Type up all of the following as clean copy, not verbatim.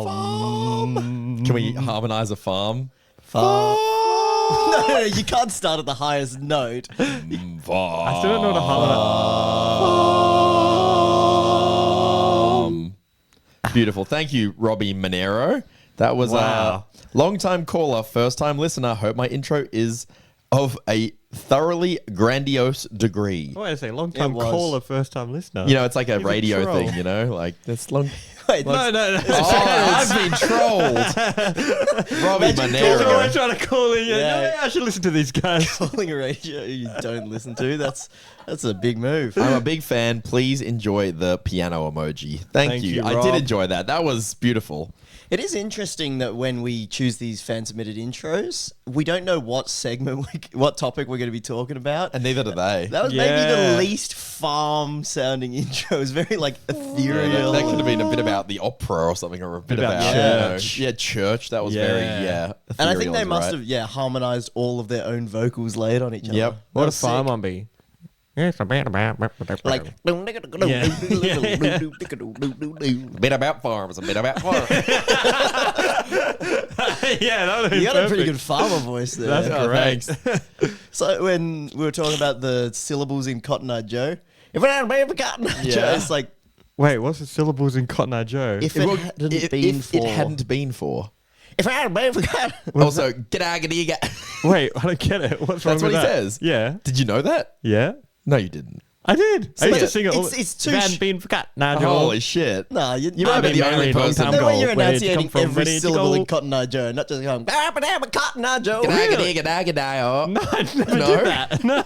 Farm. Can we harmonise a farm? No, you can't start at the highest note. I still don't know what a harmonise. Beautiful. Thank you, Robbie Monero. That was Wow. a long-time caller, first-time listener. Hope my intro is of a thoroughly grandiose degree. Wait a second, long time It was. caller, first time listener. You know, it's like a He's a radio troll. thing, you know? Like, that's long... Wait, No. Oh, I've been trolled. Robbie He's Monero. always trying to call in. Yeah. I should listen to these guys. calling a radio you don't listen to. That's a big move. I'm a big fan. Please enjoy the piano emoji. Thank you. I did Rob. enjoy that. That was beautiful. It is interesting that when we choose these fan-submitted intros, we don't know what segment, what topic we're going to be talking about. And neither do they. That was maybe the Yeah. least farm-sounding intro. It was very, like, ethereal. That could have been a bit about the opera or something, or a bit About about church. you know, church. That was Yeah. very And I think they ethereal, must right? have, harmonized all of their own vocals laid on each other. Yep. What That a was farm sick. on be. Yes, a bit about. Like, A bit about farms, a bit about farms. Yeah, that was you got a pretty good farmer voice there. That's Oh, great. thanks. So when we were talking about the syllables in Cotton Eye Joe, if it hadn't been for Cotton Eye Joe, Yeah. it's like, Wait, what's the syllables in Cotton Eye Joe? if it hadn't been If for... it hadn't been for. If it hadn't been for Cotton... Also, g'day. Wait, I don't get it. What's wrong That's with what he that? says. Yeah. Did you know that? Yeah. No, you didn't. I did. I used to it. sing it all. It's too... Van been forgot. Nah, Joel. Holy shit. Nah, you You might be the only person. The way you're Where did you enunciating come from? every Where did you syllable go? in Cotton Eye Joe, not just going, Cotton Eye Joe. G'day, oh. No, I never No? did that. No.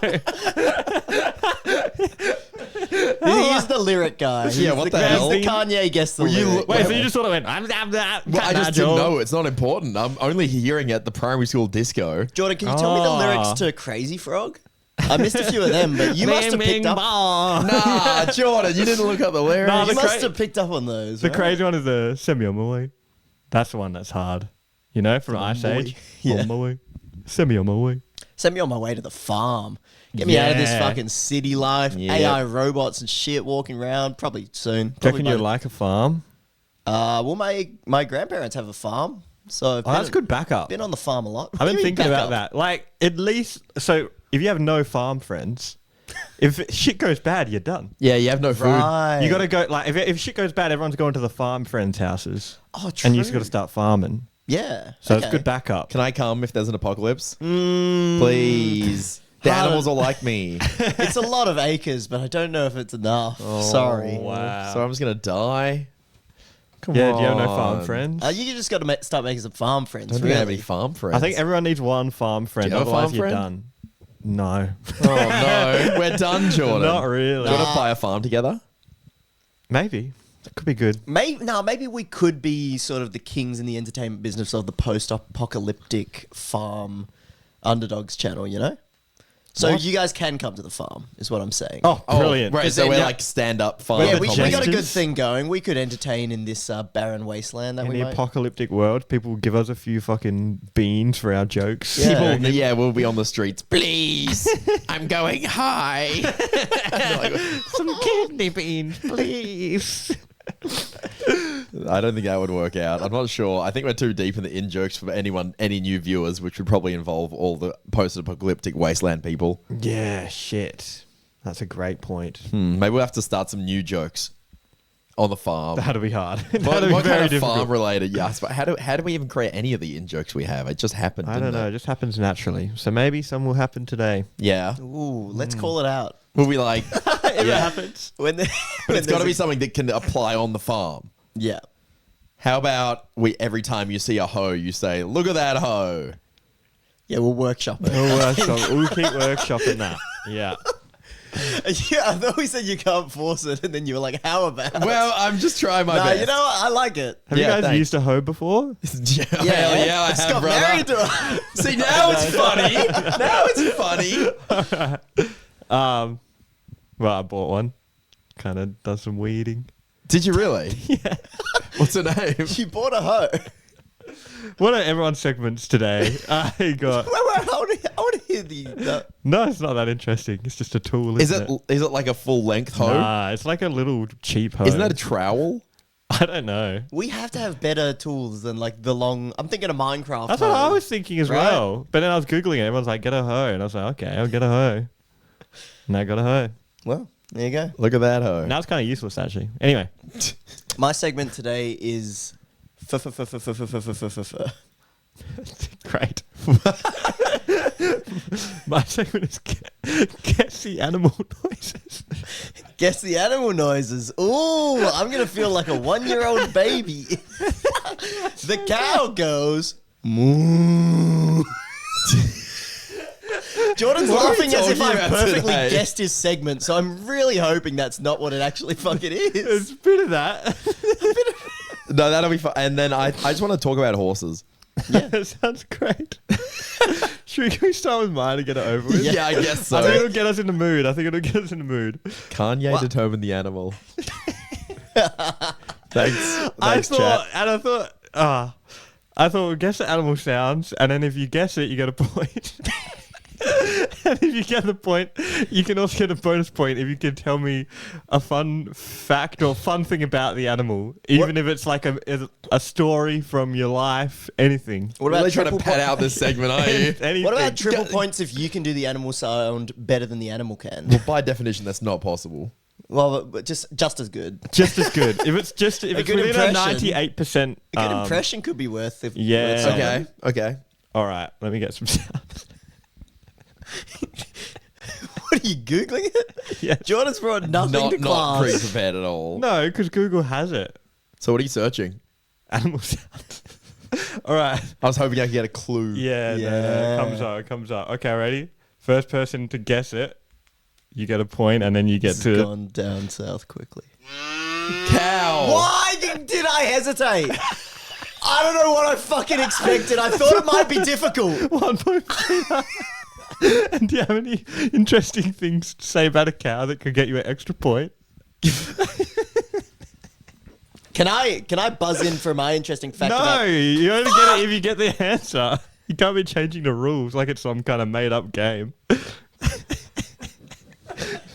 He's the lyric guy. Yeah, what the hell? He's the Kanye guess the Were you- lyric. Wait, so you just sort of went, I'm that. Well, I just didn't know. It's not important. I'm only hearing at the primary school disco. Jordan, can you tell me the Oh. lyrics to Crazy Frog? I missed a few of them, but you must have picked up... Nah, Jordan, you didn't look up the lyrics. Nah, You the must cra- have picked up on those, The right? crazy one is the send me on my way. That's the one that's hard. You know, from Ice my way. Age. Yeah. On my way. Send me on my way. Send me on my way to the farm. Get me out of this Yeah. fucking city life. Yeah. AI robots and shit walking around. Probably soon. Do you Probably reckon you like a farm? Well, my grandparents have a farm, so I've Oh, that's good backup. been on the farm a lot. I've What been do you mean thinking back about up? that. Like, at least, so if you have no farm friends, if shit goes bad, you're done. Yeah, you have no food. Right. You got to go, like, if shit goes bad, everyone's going to the farm friends' houses. Oh, true. And you just got to start farming. Yeah. So okay. it's good backup. Can I come if there's an apocalypse? Please. The Hard. animals are like me. It's a lot of acres, but I don't know if it's enough. Sorry. Wow. So I'm just going to die. Come Yeah, on. do you have no farm friends? You just got to start making some farm friends. I don't really. have any farm friends. I think everyone needs one farm friend, Do you have a otherwise farm you're friend? done. No. Oh, no. We're done, Jordan. Not really. Do you want to play a farm together? Maybe. That could be good. Maybe we could be sort of the kings in the entertainment business of the post-apocalyptic farm Underdogs channel, you know? So What? you guys can come to the farm, is what I'm saying. Oh, brilliant. Right, 'Cause so then- we're yeah. like stand-up farm. yeah, the we got a good jesters? thing going. We could entertain in this barren wasteland that In we the might. apocalyptic world, people give us a few fucking beans for our jokes. Yeah. We'll be on the streets. Please, I'm going high. Some kidney beans, please. I don't think that would work out. I'm not sure. I think we're too deep in the in-jokes for any new viewers, which would probably involve all the post-apocalyptic wasteland people. Yeah, shit. That's a great point. Maybe we'll have to start some new jokes on the farm. That'll be hard. What, That'll be what very kind of difficult. farm-related? Yes, but how do we even create any of the in-jokes we have? It just happened, I didn't don't know. it? It just happens naturally. So maybe some will happen today. Yeah. Ooh, let's call it out. We'll be like, If it happens. When but it's got to be something that can apply on the farm. Yeah. How about every time you see a hoe, you say, "Look at that hoe." Yeah, we'll workshop it. We'll keep workshopping that. Yeah. Yeah, I thought we said you can't force it, and then you were like, how about? Well, I'm just trying my nah, best. you know what? I like it. Have Yeah, you guys thanks. used a hoe before? yeah, hell yeah, I just have, got brother. married to her. See, now it's funny. Now it's funny. Well, I bought one. kind of does some weeding. Did you really? Yeah. What's her name? She bought a hoe. What are everyone's segments today? I got. Wait, I want to hear the. No, it's not that interesting. It's just a tool. Is Isn't it like a full length hoe? Nah, it's like a little cheap hoe. Isn't that a trowel? I don't know. We have to have better tools than like the long. I'm thinking of Minecraft. That's hoe. what I was thinking as Right? well. But then I was Googling it. Everyone's like, get a hoe. And I was like, okay, I'll get a hoe. And I got a hoe. Well, there you go. Look at that hoe. Now it's kind of useless, actually. Anyway. My segment today is. Great. My segment is guess the animal noises. Guess the animal noises. Ooh, I'm gonna feel like a 1-year-old baby. The cow goes moo. Jordan's What are we laughing as if talking I about perfectly today? guessed his segment, so I'm really hoping that's not what it actually fucking is. There's a bit of that. No, that'll be fun. And then I just want to talk about horses. That sounds great. Should we start with mine to get it over with? Yeah, I guess so. I think it'll get us in the mood. Kanye What? determined the animal. Thanks, I chat. thought, guess the animal sounds, and then if you guess it, you get a point. And if you get the point, you can also get a bonus point if you can tell me a fun fact or fun thing about the animal, even if it's like a story from your life, anything. What Really about trying to triple pad out this segment, are you? Anything. What about triple points if you can do the animal sound better than the animal can? Well, by definition, that's not possible. Well, but just as good. Just as good. If it's A within good a impression. 98%. A good impression could be worth. yeah. worth something. Okay. All right, let me get some sounds. What are you googling it? Yeah. Jordan's brought nothing to Not class. pre-prepared at all. No, because Google has it. So what are you searching? Animal sounds. All right. I was hoping I could get a clue. Yeah, no, Yeah. it comes up. Okay, ready? First person to guess it, you get a point, and then you get This to. has gone down south quickly. Cow. Why did I hesitate? I don't know what I fucking expected. I thought it might be difficult. 1 point. And do you have any interesting things to say about a cow that could get you an extra point? Can I buzz in for my interesting fact? No, about- you only get it if you get the answer. You can't be changing the rules like it's some kind of made-up game.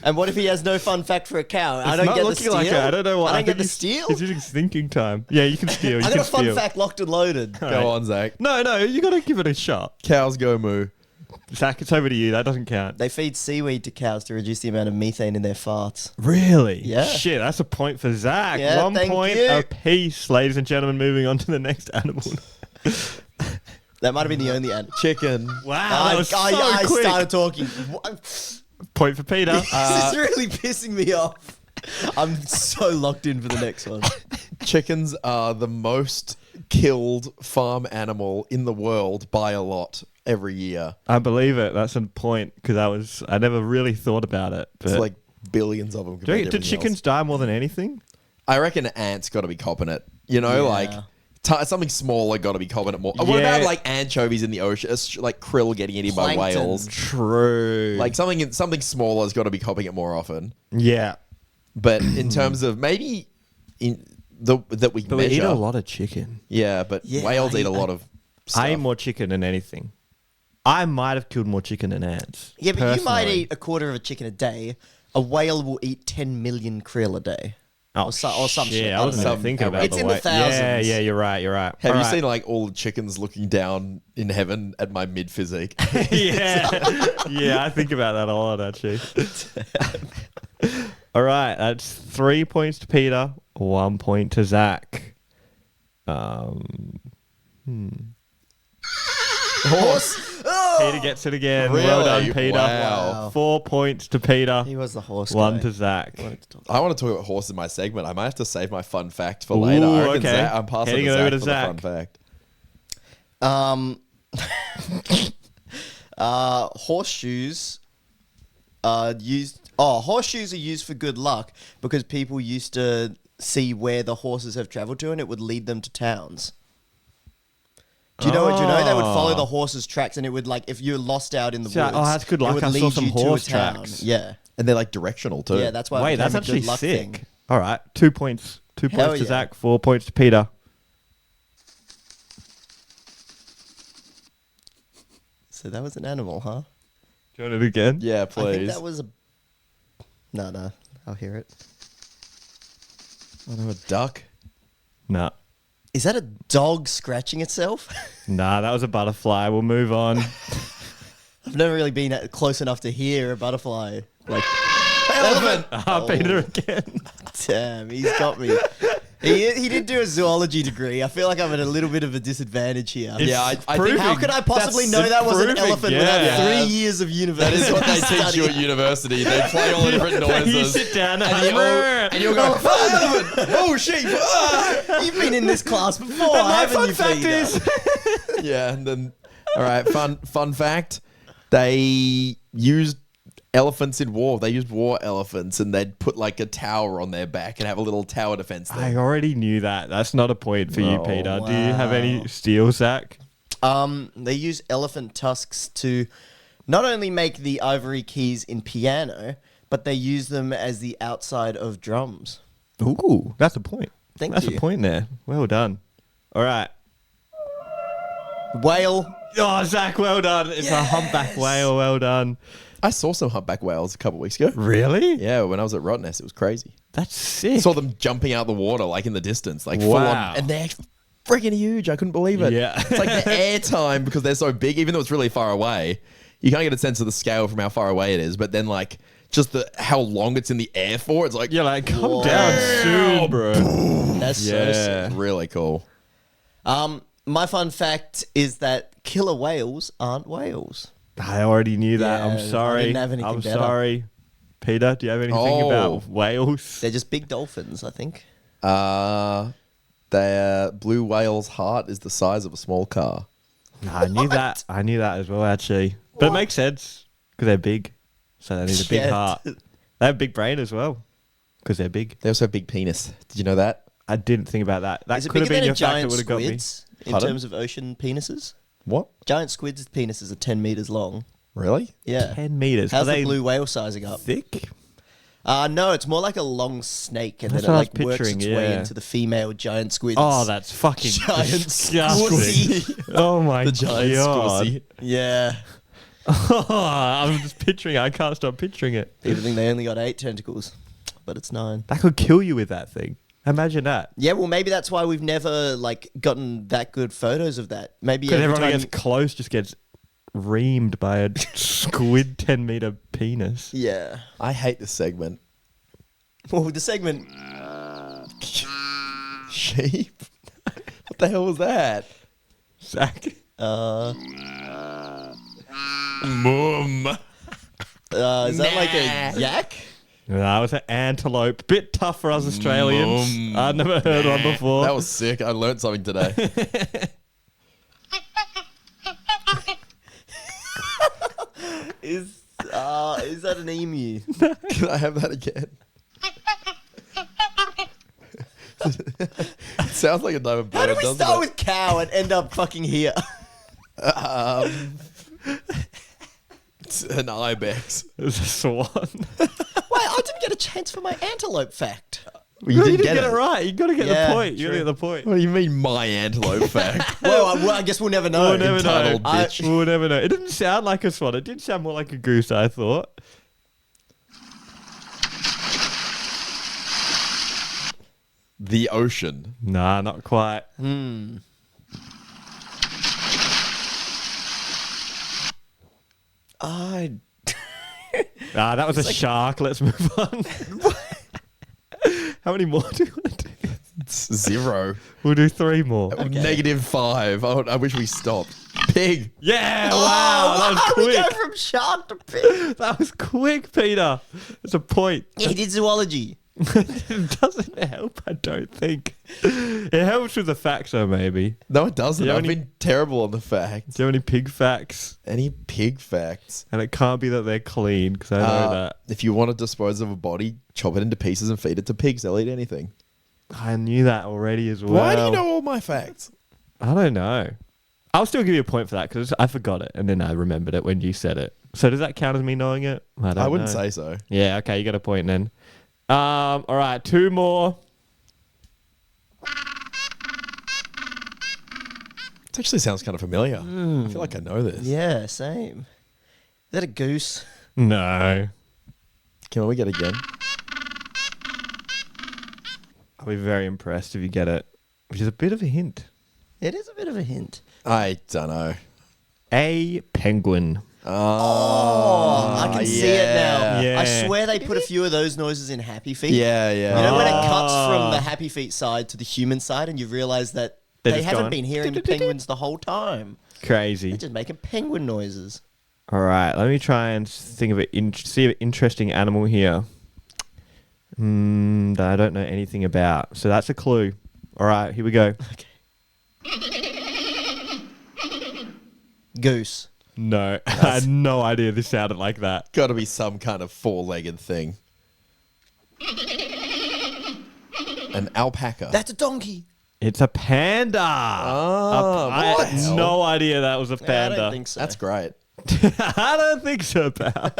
And what if he has no fun fact for a cow? I It's don't not get the looking steal. like it. I don't know what. I don't get think the he's- steal. He's using thinking time. Yeah, you can steal. You I can got a fun steal. fact locked and loaded. Go on, Zach. No, you got to give it a shot. Cows go moo. Zach, it's over to you. That doesn't count. They feed seaweed to cows to reduce the amount of methane in their farts. Really? Yeah. Shit, that's a point for Zach. Yeah, 1 thank point you. apiece, ladies and gentlemen. Moving on to the next animal. That might have been the only answer. Chicken. Wow, that was so I quick. started talking. What? Point for Peter. This is really pissing me off. I'm so locked in for the next one. Chickens are the most killed farm animal in the world by a lot every year. I believe it. That's a point because I never really thought about it. But It's like billions of them. do you reckon- did chickens die more than anything? I reckon ants got to be copping it. You know, Yeah. like something smaller got to be copping it more. What Yeah. about like anchovies in the ocean? It's like krill getting eaten by Plankton. whales. True. Like something smaller has got to be copping it more often. yeah. But in terms of maybe that we But measure, we eat a lot of chicken. yeah. But Yeah, whales eat a I- lot of stuff. I eat more chicken than anything. I might have killed more chicken than ants. Yeah, but you might personally. eat a quarter of a chicken a day. A whale will eat 10 million krill a day. Oh, or some shit. I I wasn't don't even know. thinking about It's the in the weight. thousands. Yeah, you're right. Have All you right. seen like all the chickens looking down in heaven at my mid physique? yeah, I think about that a lot actually. All right, that's 3 points to Peter, 1 point to Zach. Horse. Oh! Peter gets it again. Really? Well done, Peter. Wow. 4 points to Peter, He was the horse 1 guy. to Zach. I want to talk about horses in my segment. I might have to save my fun fact for Ooh, later. I reckon okay. I'm passing Heading to over Zach to for Zach. the fun fact. Horseshoes are used. Horseshoes are used for good luck because people used to see where the horses have traveled to, and it would lead them to towns. Do you know? They would follow the horses' tracks, and it would like if you're lost out in the So- woods. oh, that's good it luck. would I saw lead some you to a horse town. tracks. Yeah. And they're like directional too. Yeah, that's why. Wait, it that's became a good actually luck sick. thing. All right, 2 points. 2 Hell points to yeah. Zach, 4 points to Peter. So that was an animal, huh? Do you want it again? Yeah, I think please. that was a. No, I'll hear it. I know, a duck. Nah. Is that a dog scratching itself? Nah, that was a butterfly. We'll move on. I've never really been close enough to hear a butterfly. Like, Elephant. Peter again. damn, he's got me. He did do a zoology degree. I feel like I'm at a little bit of a disadvantage here. Yeah, I think proving. How could I possibly That's know that was an proving, elephant yeah. without Yeah. 3 years of That university? is what they teach you study? at university. They play all the different You noises. sit down and you'll go, elephant! Oh, sheep! Ah! You've been in this class before, My haven't fun you, fact Peter? is, Yeah, and then, all right, fun fact. They used elephants in war. They used war elephants, and they'd put like a tower on their back and have a little tower defense I thing. already knew that. That's not a point for you, Oh, Peter. Do you have wow. any steel, Zach? They use elephant tusks to not only make the ivory keys in piano, but they use them as the outside of drums. Ooh, that's a point. Thank That's you. a point there. Well done. All right. Whale. Oh, Zach, well done. It's a humpback whale. Well done. I saw some humpback whales a couple weeks ago. Really? Yeah, when I was at Rottnest, it was crazy. That's sick. Saw them jumping out the water like in the distance, like full Wow. on, and they're freaking huge. I couldn't believe it. Yeah. It's like the air time because they're so big, even though it's really far away. You can't get a sense of the scale from how far away it is, but then like just how long it's in the air for. It's like You're like, come Whoa. down soon, bro. That's so Yeah. sick. really cool. My fun fact is that killer whales aren't whales. I already knew that. Yeah, I'm I sorry. didn't have anything I'm better. sorry. Peter, do you have anything Oh. about whales? They're just big dolphins, I think. Their blue whale's heart is the size of a small car. Nah, I knew that. I knew that as well, actually. But it makes sense because they're big. So they need a big Yeah. heart. They have a big brain as well because they're big. They also have big penis. Did you know that? I didn't think about that. That Is it could have bigger been than your a fact that giant would have got me. squids in Pardon? terms of ocean penises? What? Giant squids' penises are 10 meters long. Really? Yeah. 10 meters. How's Are the they blue whale sizing up? thick? No, it's more like a long snake, and That's then it what I was like works picturing, its way yeah. into the female giant squids. Oh, that's fucking Giant disgusting. squizzy. Oh my The giant god. squizzy. Yeah. I'm just picturing it. I can't stop picturing it. People think they only got 8 tentacles, but it's 9. That could kill you with that thing. Imagine that. Yeah, well, maybe that's why we've never like gotten that good photos of that. Maybe Because every everyone time who gets close just gets reamed by a squid 10-meter penis. yeah. I hate this segment. Well, the segment. Sheep? What the hell was that? Zach. Mum. Is that like a yak? No, that was an antelope. Bit tough for us Australians. I'd never heard one before. That was sick. I learned something today. Is that an emu? Can I have that again? It sounds like a diamond bird. How do we doesn't start it? with cow and end up fucking here? It's an ibex. It was a swan. Wait, I didn't get a chance for my antelope fact. Well, you didn't get it right. You got to get Yeah, the point. You got to true. get the point. What do you mean, my antelope fact? Well, I guess we'll never know. We'll never know. entitled bitch. We'll never know. It didn't sound like a swan. It did sound more like a goose, I thought. The ocean. Nah, not quite. I That was a shark. Let's move on. How many more do you want to do? It's 0. We'll do 3 more. -5. I wish we stopped. Pig. Yeah, wow. That was we go quick. from shark to pig. That was quick, Peter. It's a point. Yeah, he did zoology. It doesn't help, I don't think. It helps with the facts, though, maybe. No, it doesn't. Do you I've have any- been terrible on the facts. Do you have any pig facts? Any pig facts? And it can't be that they're clean, because I know that. If you want to dispose of a body, chop it into pieces and feed it to pigs. They'll eat anything. I knew that already as well. Why do you know all my facts? I don't know. I'll still give you a point for that because I forgot it and then I remembered it when you said it. So does that count as me knowing it? I wouldn't say so. Yeah, okay, you got a point then. All right, 2 more. It actually sounds kind of familiar. I feel like I know this. Yeah, same. Is that a goose? No. Can we get again? I'll be very impressed if you get it, which is a bit of a hint. It is a bit of a hint. I don't know. A penguin. Oh, I can see it now. Yeah. I swear they put a few of those noises in Happy Feet. Yeah. You know when it cuts Ah. from the Happy Feet side to the human side and you realize that They're they just haven't gone. been hearing the penguins the whole time. Crazy. They're just making penguin noises. All right, let me try and think of it. See an interesting animal here that I don't know anything about. So that's a clue. All right, here we go. Goose. No, I had no idea this sounded like that. Got to be some kind of 4-legged thing. An alpaca. That's a donkey. It's a panda. Oh, I what? had no idea that was a I panda. don't think so. That's great. I don't think so, pal.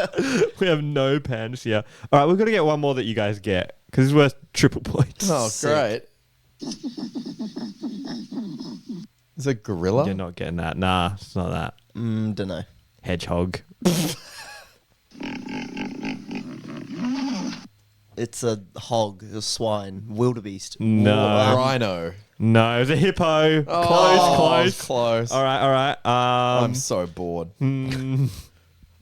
We have no pandas here. All right, we've got to get one more that you guys get because it's worth triple points. Oh, Sick. great. Is it gorilla? You're not getting that. Nah, it's not that. Don't know. Hedgehog. It's a hog, a swine, wildebeest. No. Rhino. No, it was a hippo. Oh, Close. Close. All right. I'm so bored. hmm.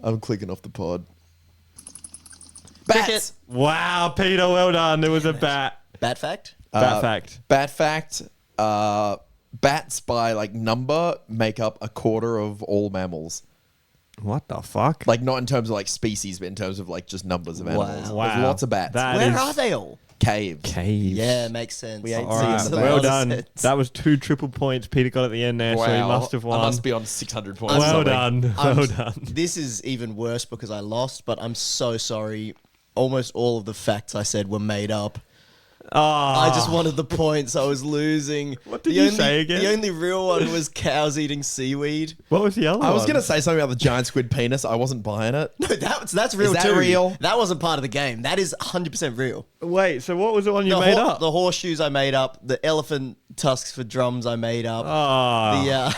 I'm clicking off the pod. Cricket. Bats. Wow, Peter, well done. There was a bat. Bat fact? Bat fact. Bat fact. Bats by like number make up a quarter of all mammals. What the fuck? Like not in terms of like species, but in terms of like just numbers of animals. Wow. There's lots of bats. That Where is are they all? Caves. caves. Yeah, makes sense. We ain't All seeing right, the well bats. done. That was 2 triple points Peter got at the end there, so he must have won. I must be on 600 points. or well something. done. Well done. This is even worse because I lost, but I'm so sorry. Almost all of the facts I said were made up. Oh, I just wanted the points. I was losing. What did you say again? The only real one was cows eating seaweed. What was the other one? I was going to say something about the giant squid penis. I wasn't buying it. No, that's real Is that too. real? That wasn't part of the game. That is 100% real. Wait, so what was the one you made up? The horseshoes I made up. The elephant tusks for drums I made up. Oh, The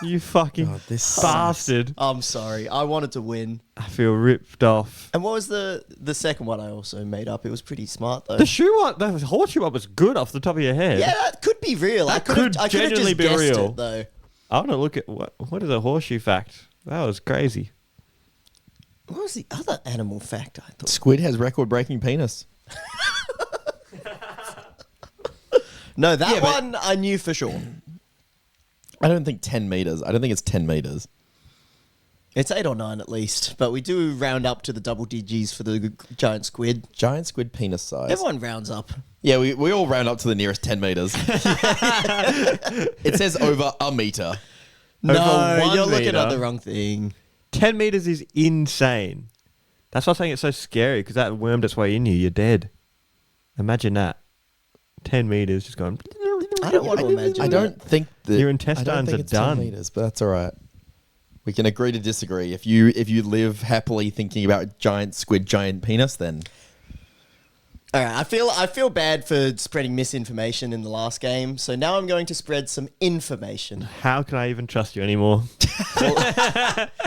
you fucking God, this bastard. I'm sorry. I wanted to win. I feel ripped off. And what was the second one I also made up? It was pretty smart though. The shoe one, the horseshoe one was good off the top of your head. Yeah, that could be real. I That could have could I could have genuinely just be guessed real. it though. I want to look at what is a horseshoe fact? That was crazy. What was the other animal fact I thought? Squid has record-breaking penis. No, that Yeah, but- one I knew for sure. I don't think 10 meters. I don't think it's 10 meters. It's 8 or 9 at least, but we do round up to the double digits for the giant squid. Giant squid penis size. Everyone rounds up. Yeah, we all round up to the nearest 10 meters. It says over a meter. No, Over 1 you're looking meter. at the wrong thing. 10 meters is insane. That's why I'm saying it's so scary because that wormed its way in you. You're dead. Imagine that. 10 meters just going. I don't want to imagine. I don't think that Your I don't intestines think are it's 10 done. meters, but that's all right. We can agree to disagree. If you live happily thinking about giant squid, giant penis, then All right, I feel bad for spreading misinformation in the last game, so now I'm going to spread some information. How can I even trust you anymore?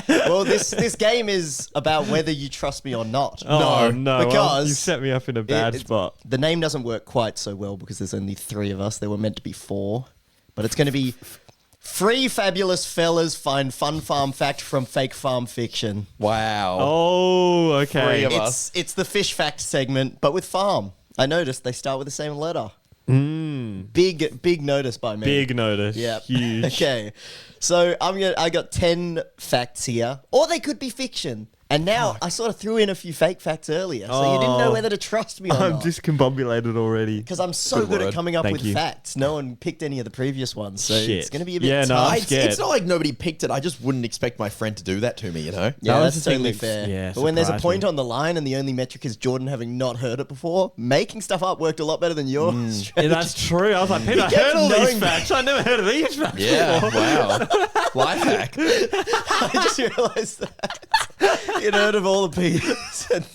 Well, this game is about whether you trust me or not. Oh, no. because you set me up in a bad it- spot. The name doesn't work quite so well because there's only 3 of us. There were meant to be 4, but it's going to be 3 fabulous fellas find fun farm fact from fake farm fiction. wow. Oh, okay. Three of us. It's the fish fact segment, but with farm. I noticed they start with the same letter. Big notice by me. Big notice. Yeah. Huge. Okay. So I got 10 facts here, or they could be fiction. And now I sort of threw in a few fake facts earlier, so you didn't know whether to trust me or I'm not. discombobulated already. Because I'm so Good good word. at coming up Thank with you. facts. No one picked any of the previous ones, so Shit. it's going to be a bit Yeah, no, tough. I'm It's, scared. it's not like nobody picked it. I just wouldn't expect my friend to do that to me, you know? Yeah, That was that's the thing totally that- fair. yeah, But when there's a surprised point me. on the line and the only metric is Jordan having not heard it before, making stuff up worked a lot better than your Yeah, strategy. that's true. I was like, Peter, I kept heard all these knowing facts. I never heard of these facts. Yeah, before. wow. Life hack. I just realised that. You'd heard of all the P's. And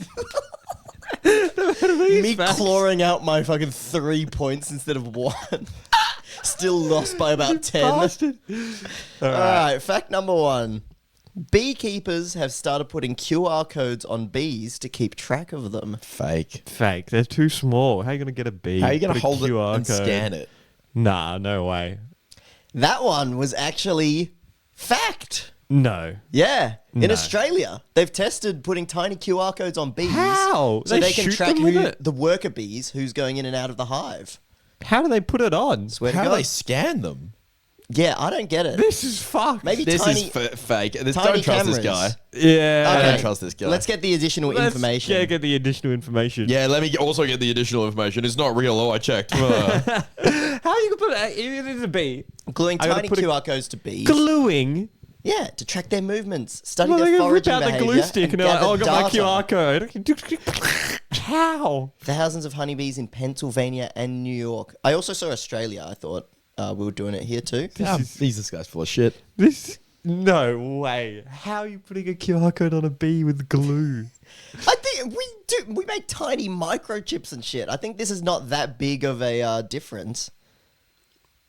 me facts. clawing out my fucking 3 points instead of 1. Still lost by about 10. Bastard. All All right. right, fact number 1. Beekeepers have started putting QR codes on bees to keep track of them. Fake. Fake. They're too small. How are you going to get a bee? How are you going to Put a hold it QR and code? scan it? Nah, no way. That one was actually fact. No. Yeah. In No. Australia, they've tested putting tiny QR codes on bees. How? So They they can shoot track them with who it? the worker bees who's going in and out of the hive. How do they put it on? Swear to How do God. they scan them? Yeah, I don't get it. This is fucked. Maybe This tiny, is fake. This, tiny don't trust this cameras. guy. Yeah. I Okay, don't trust this guy. Let's get the additional Let's information. get the additional information. Yeah, let me also get the additional information. It's not real. Oh, I checked. How you can put it? It is a bee. Gluing I gotta tiny put a- QR codes to bees. Gluing. Yeah, to track their movements, study Well, their they can rip foraging out the behavior, glue stick and they're like, gather oh, I got my data. QR code. How? Thousands of honeybees in Pennsylvania and New York. I also saw Australia. I thought we were doing it here too. This guy's full of shit. This. No way. How are you putting a QR code on a bee with glue? I think we make tiny microchips and shit. I think this is not that big of a difference.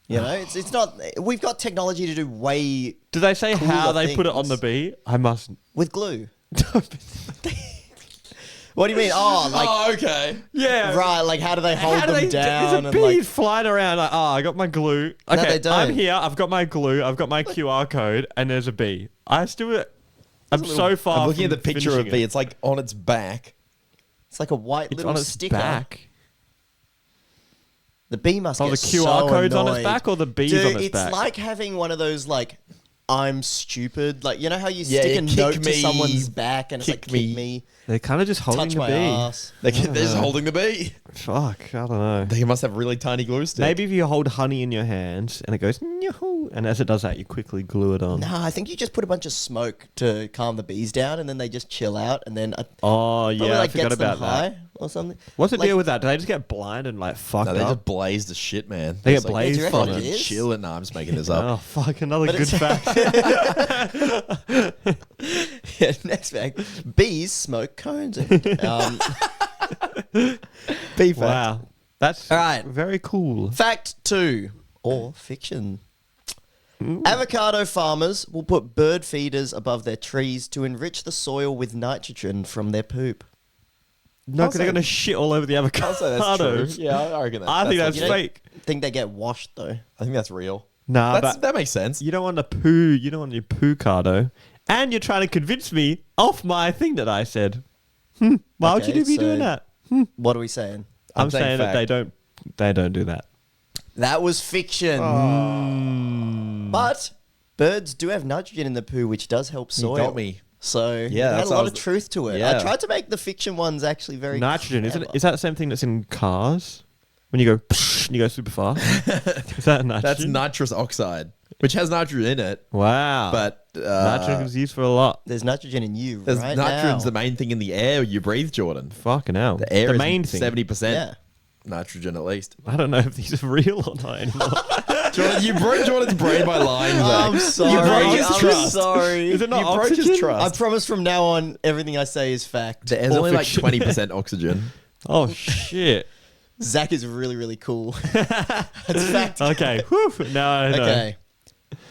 You know, it's not. We've got technology to do way Do they say how Cooler they put it on the things. bee? I mustn't. with glue. What do you mean? Oh, like Oh, okay. Yeah. right, like how do they hold How do them they, down there's a and bee like flying around like, oh, I got my glue. Okay, they don't. I'm here. I've got my glue. I've got my QR code, and there's a bee. I still. I'm so far. I'm looking at from the picture of finishing B. it. It's like on its back. it's like a white It's little on its sticker. back. The bee must Oh, get the QR so code's on its annoyed. back or the bee's Dude, on its it's back? like having one of those like I'm stupid. Like you know how you Yeah, stick a kick note to me, someone's back and it's like kick kick me. me, They're kind of just holding touch the my bee. ass. They're just holding the bee. Fuck, I don't know. They must have really tiny glue sticks. Maybe if you hold honey in your hands and it goes, "Nyahoo," and as it does that, you quickly glue it on. No, I think you just put a bunch of smoke to calm the bees down, and then they just chill out, and then Oh probably yeah, I like forgot gets them about that. high or something. What's the Like- deal with that? Do they just get blind and like fucked No, they up? just blaze the shit, man. They It's get like, blazed Yeah, do you from reckon it. it is? chill it. No, I'm just making this up. Oh fuck, another But good it's- fact. Yeah, next fact: bees smoke cones. Bee fact. Wow, that's All right. very cool. Fact 2 or fiction. Avocado farmers will put bird feeders above their trees to enrich the soil with nitrogen from their poop. No, I'll because they're say- gonna shit all over the I'll say that's true. avocados. Yeah, I reckon that. I think that's You know- fake. Think they get washed though. I think that's real. Nah, That's, but that makes sense. you don't want the poo. You don't want your poo cardo, and you're trying to convince me off my thing that I said. Why would Okay, you be so- doing that? What are we saying? I'm saying saying that fact. they don't do that. That was fiction. But birds do have nitrogen in the poo, which does help soil. You got me. So Yeah, it had that's a what I lot was- of truth to it. yeah. I tried to make the fiction ones actually very Nitrogen, isn't it? clever. Is that the same thing that's in cars? When you go psh, and you go super fast? Is that nitrogen? That's nitrous oxide, which has nitrogen in it, Wow. but nitrogen is used for a lot. There's nitrogen in you there's right nitrogen's now. the main thing in the air you breathe, Jordan. Fucking hell. The air the is main thing. 70% Yeah. nitrogen at least. I don't know if these are real or not anymore. Jordan, you broke Jordan's brain by lying. Zach. I'm sorry. broke his I'm trust. sorry. Is it not You broke his oxygen? trust. I promise from now on, everything I say is fact. There's Or only like fiction. 20% oxygen. Oh, shit. Zach is really, really cool. It's fact. Okay. Whew. Now I know. Okay.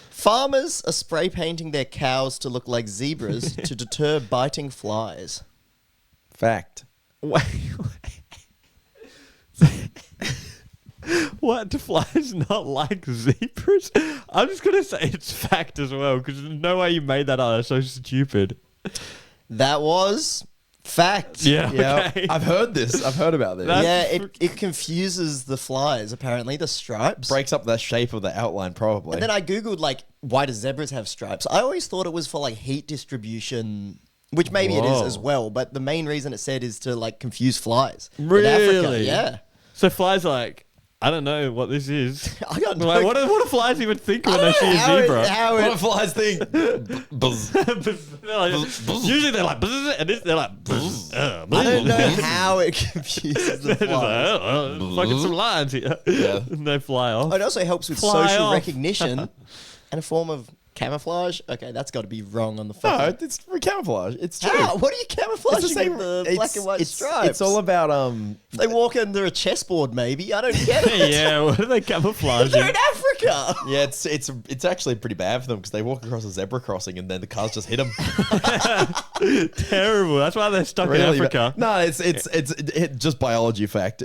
Farmers are spray painting their cows to look like zebras to deter biting flies. Fact. Wait. What? Do flies not like zebras? I'm just going to say it's fact as well because there's no way you made that up. That's so stupid. That was fact. Yeah. Yeah, Okay. I've heard this. I've heard about this. That's Yeah, it confuses the flies, apparently, the stripes. Breaks up the shape of the outline, probably. And then I Googled, like, why do zebras have stripes? I always thought it was for, like, heat distribution, which maybe it is Whoa. as well. But the main reason it said is to like confuse flies. Really? In Africa, yeah. So flies are like, I don't know what this is. I got no. Like, what do flies even think when they see a zebra? What do flies think? Buzz. They're like- usually they're like, "Bzz," and they're like, "Bzz, I don't know how it confuses the They're just like, flies. fucking some lions here. Yeah. And they fly off. It also helps with Fly social off. recognition and a form of camouflage. Okay, that's got to be wrong on the No, phone. it's for camouflage. It's true. How? What are you camouflaging It's the same. with the black and white stripes? It's all about They walk under a chessboard, maybe. I don't get it. Yeah, what are they camouflaging? They're in Africa. Yeah, it's actually pretty bad for them because they walk across a zebra crossing and then the cars just hit them. Terrible. That's why they're stuck in Africa. No, it's just biology fact.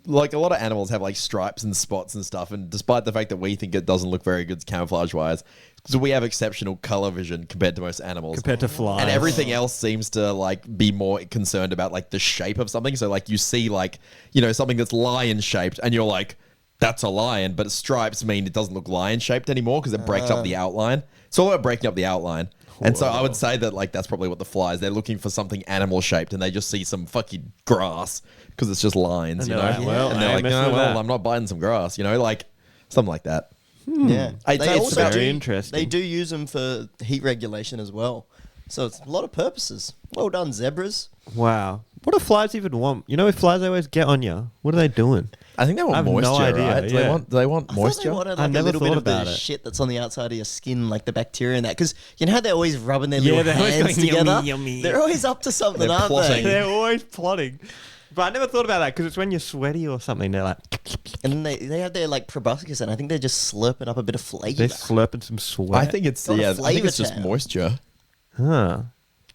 Like a lot of animals have like stripes and spots and stuff, and despite the fact that we think it doesn't look very good camouflage wise, because we have exceptional color vision compared to most animals. Compared to flies. And everything else seems to like be more concerned about like the shape of something. So like you see like, you know, something that's lion shaped and you're like, that's a lion, but stripes mean it doesn't look lion shaped anymore because it breaks up the outline. It's all about breaking up the outline. And so I would say that like that's probably what the flies, they're looking for something animal shaped and they just see some fucking grass because it's just lines, And you know? they're like, well, and I they're ain't like, messing no, with well, that." I'm not biting some grass, you know, like something like that. Yeah. It's They also very do, interesting. They do use them for heat regulation as well. So it's a lot of purposes. Well done, zebras. Wow. What do flies even want? You know, if flies always get on you, what are they doing? I think they I want have no moisture, idea, right? Do yeah. they want I thought moisture? they wanted I like a never little bit thought of the about it. shit that's on the outside of your skin, like the bacteria and that. Because you know how they're always rubbing their little they're always hands going, together? yummy, yummy. They're always up to something, They're aren't plotting. they? They're always plotting. But I never thought about that because it's when you're sweaty or something. They're like, And then they have their like proboscis, and I think they're just slurping up a bit of flavour. they're slurping some sweat. I think it's Got a I think flavour it's just town. moisture Huh.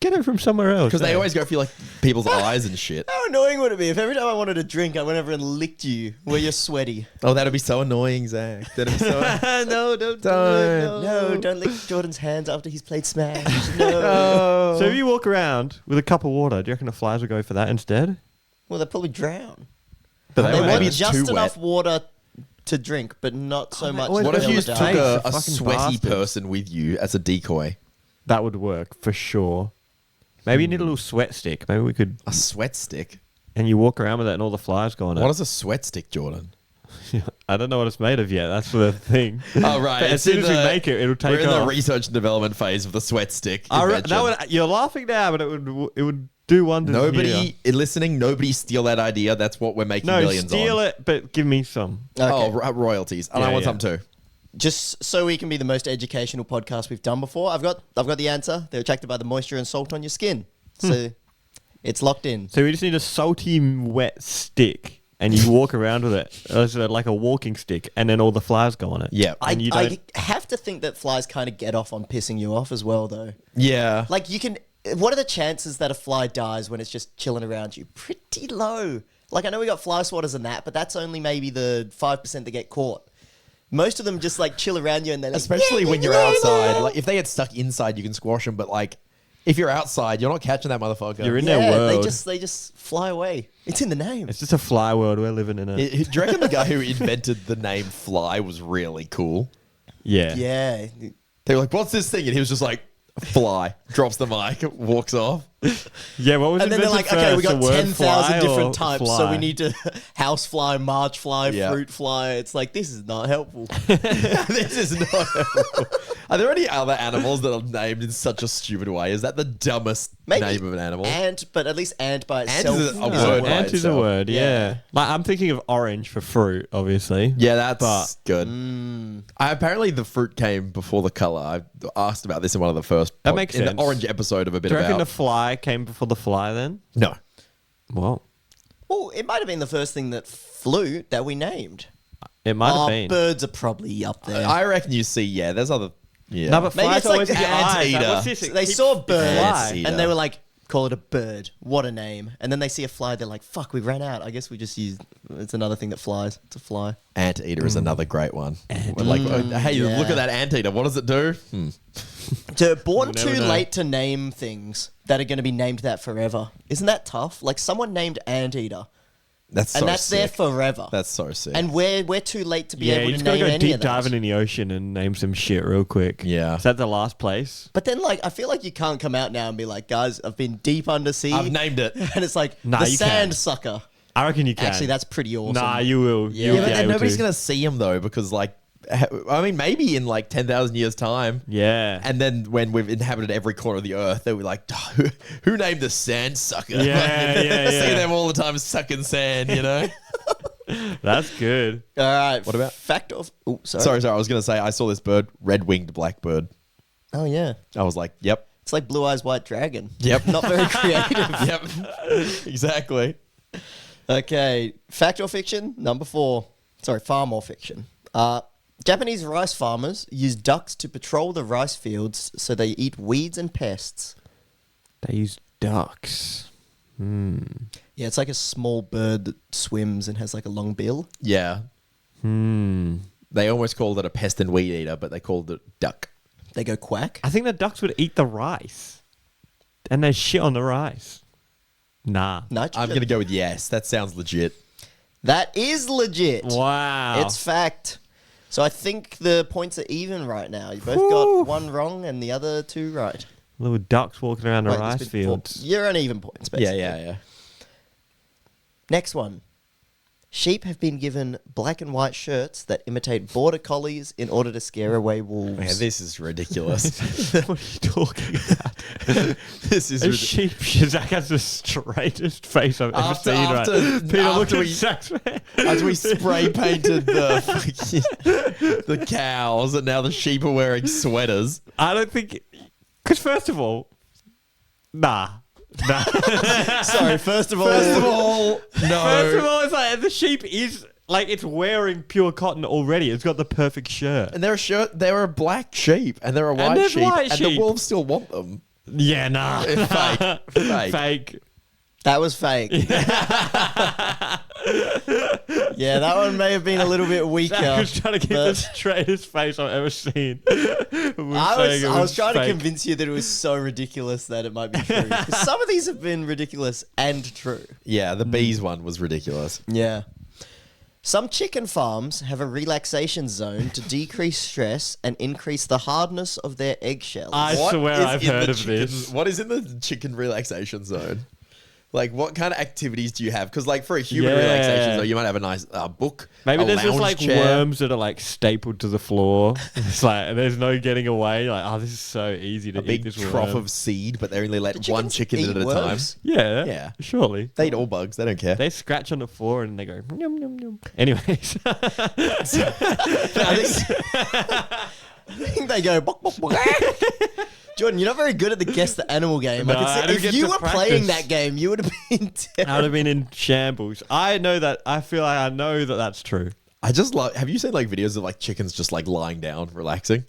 Get it from somewhere else. because they eh? always go for like people's eyes and shit. How annoying would it be if every time I wanted a drink, I went over and licked you where you're sweaty? Oh, that'd be so annoying, Zach. That'd be so. No, don't. Don't. No, don't lick Jordan's hands after he's played Smash. No. So if you walk around with a cup of water, do you reckon the flies will go for that instead? Well, they'll probably drown. But They maybe want it's just too enough wet. water to drink, but not so much. always that What if they'll you They'll took die. die. a Fucking sweaty bastards. person with you as a decoy? That would work for sure. Maybe you need a little sweat stick. Maybe we could. A sweat stick? And you walk around with it and all the flies go on it. What is a sweat stick, Jordan? I don't know what it's made of yet. That's the thing. Oh, right. But as soon as we make it, it'll take We're in the off. research and development phase of the sweat stick. That would, you're laughing now, but it would do wonders. Nobody listening, nobody steal that idea. That's what we're making No, millions steal on. it, but give me some. Okay. Oh, royalties. And I Yeah, want yeah. some too. Just so we can be the most educational podcast we've done before, I've got the answer. They're attracted by the moisture and salt on your skin. So it's locked in. So we just need a salty, wet stick, and you walk around with it. It's like a walking stick, and then all the flies go on it. Yeah. And you I don't. have to think that flies kind of get off on pissing you off as well, though. Yeah. Like you can. What are the chances that a fly dies when it's just chilling around you? Pretty low. Like I know we got fly swatters and that, but that's only maybe the 5% that get caught. Most of them just like chill around you and they're like, Especially "Yeah, when you're yeah, outside. yeah." Like if they get stuck inside, you can squash them. But like if you're outside, you're not catching that motherfucker. You're in Yeah, their world. they just fly away. It's in the name. It's just a fly world we're living in. Do you reckon the guy who invented the name Fly was really cool? Yeah. Yeah. They were like, "What's this thing?" And he was just like, "Fly." Drops the mic, walks off. Yeah, what was And then they're like, invented okay, we first, got the word 10,000 fly or different types, so fly? we need to house fly, march fly, Yeah. fruit fly. It's like, this is not helpful. This is not helpful. Are there any other animals that are named in such a stupid way? Is that the dumbest name of an animal? Ant, but at least ant by Ant itself. is a No, word by ant is a itself. word, yeah. Yeah. Like I'm thinking of orange for fruit, obviously. Yeah, that's But- good. Apparently, the fruit came before the color. I asked about this in one of the first That makes in sense. the orange episode of a bit Do you reckon about. the fly came before the fly then? No, Well, Well, it might have been the first thing that flew that we named. it might have Oh, been. birds are probably up there. I reckon you see. Yeah, there's other. Yeah, No, but Maybe flies it's like always the have your eyes. Like, anteater. what's this? So It they keeps- saw it's birds fly. Ants. and they were like, call it a bird. What a name. And then they see a fly. They're like, fuck, we ran out. I guess we just used. It's another thing that flies. It's a fly. anteater is another great one. We're like, hey, yeah. look at that anteater. What does it do? Born We'll never too know. late to name things that are going to be named that forever. Isn't that tough? Like someone named Anteater. That's so and that's there sick. forever. That's so sick. And we're too late to be Yeah, able you to just gotta name go any deep of those. diving in the ocean and name some shit real quick. Yeah. Is that the last place? But then, like, I feel like you can't come out now and be like, guys, I've been deep undersea. I've named it. And it's like, Nah, the you sand can. sucker. I reckon you can. Actually, that's pretty awesome. Nah, you will. Yeah. You'll Yeah, be but then able nobody's to. going to see him, though, because, like, I mean, maybe in, like, 10,000 years' time. Yeah. And then when we've inhabited every corner of the earth, they'll be like, who named the sand sucker? Yeah. See them all the time sucking sand, you know? That's good. All right. What about- fact of? Oh, Sorry. I was going to say, I saw this bird, red-winged blackbird. Oh yeah, I was like, yep. it's like Blue Eyes White Dragon. Yep. Not very creative. Yep. Exactly. Okay, fact or fiction? Number 4. Sorry, farm or fiction. Japanese rice farmers use ducks to patrol the rice fields so they eat weeds and pests. They use ducks. Yeah, it's like a small bird that swims and has like a long bill. Yeah. They almost called it a pest and weed eater, but they called it duck. They go quack. I think the ducks would eat the rice. And they shit on the rice. Nah. Nitrogen. I'm going to go with yes. That sounds legit. That is legit. Wow. It's fact. So I think the points are even right now. You both Whew. got one wrong and the other 2 right. Little ducks walking around the Wait, rice there's been 4. fields. You're on even points, basically. Yeah. Next one. Sheep have been given black and white shirts that imitate border collies in order to scare away wolves. Man, this is ridiculous. What are you talking about? This is A ridiculous. sheep. Zack has the straightest face I've ever After- seen. after- Right? Peter, look after at we- Zack's face. As we spray painted the cows, and now the sheep are wearing sweaters. I don't think. Because first of all, nah. Sorry, first of all, First of all, no. First of all, it's like the sheep is like it's wearing pure cotton already. It's got the perfect shirt. And they're a black sheep, and they're a white there's sheep, white and sheep. the wolves still want them. Yeah, nah. Fake. Fake. Fake. that was fake. Yeah, that one may have been a little bit weaker. Zack was trying to keep but the straightest face I've ever seen. I was trying to convince you that it was so ridiculous that it might be true. 'Cause some of these have been ridiculous and true. Yeah, the bees one was ridiculous. Yeah. Some chicken farms have a relaxation zone to decrease stress and increase the hardness of their eggshells. I swear is I've in heard the of chicken- this. What is in the chicken relaxation zone? Like, what kind of activities do you have? Because, like, for a human relaxation zone, you might have a nice book. Maybe a there's just lounge like chair. worms that are like stapled to the floor. It's like there's no getting away. Like, oh, this is so easy to A eat big this trough worm. of seed, but they only let Do one chickens chicken in eat at a worms? time. Yeah, Yeah. surely. They eat all bugs. They don't care. They scratch on the floor and they go yum yum yum. Anyways, I think they go. Bok, bok, bok. Jordan, you're not very good at the guess the animal game. No, I I can don't see, get if you to were playing practice. that game, you would have been I terrible. would have been in shambles. I know that. I feel like I know that that's true. I just love. Have you seen like videos of like chickens just like lying down, relaxing?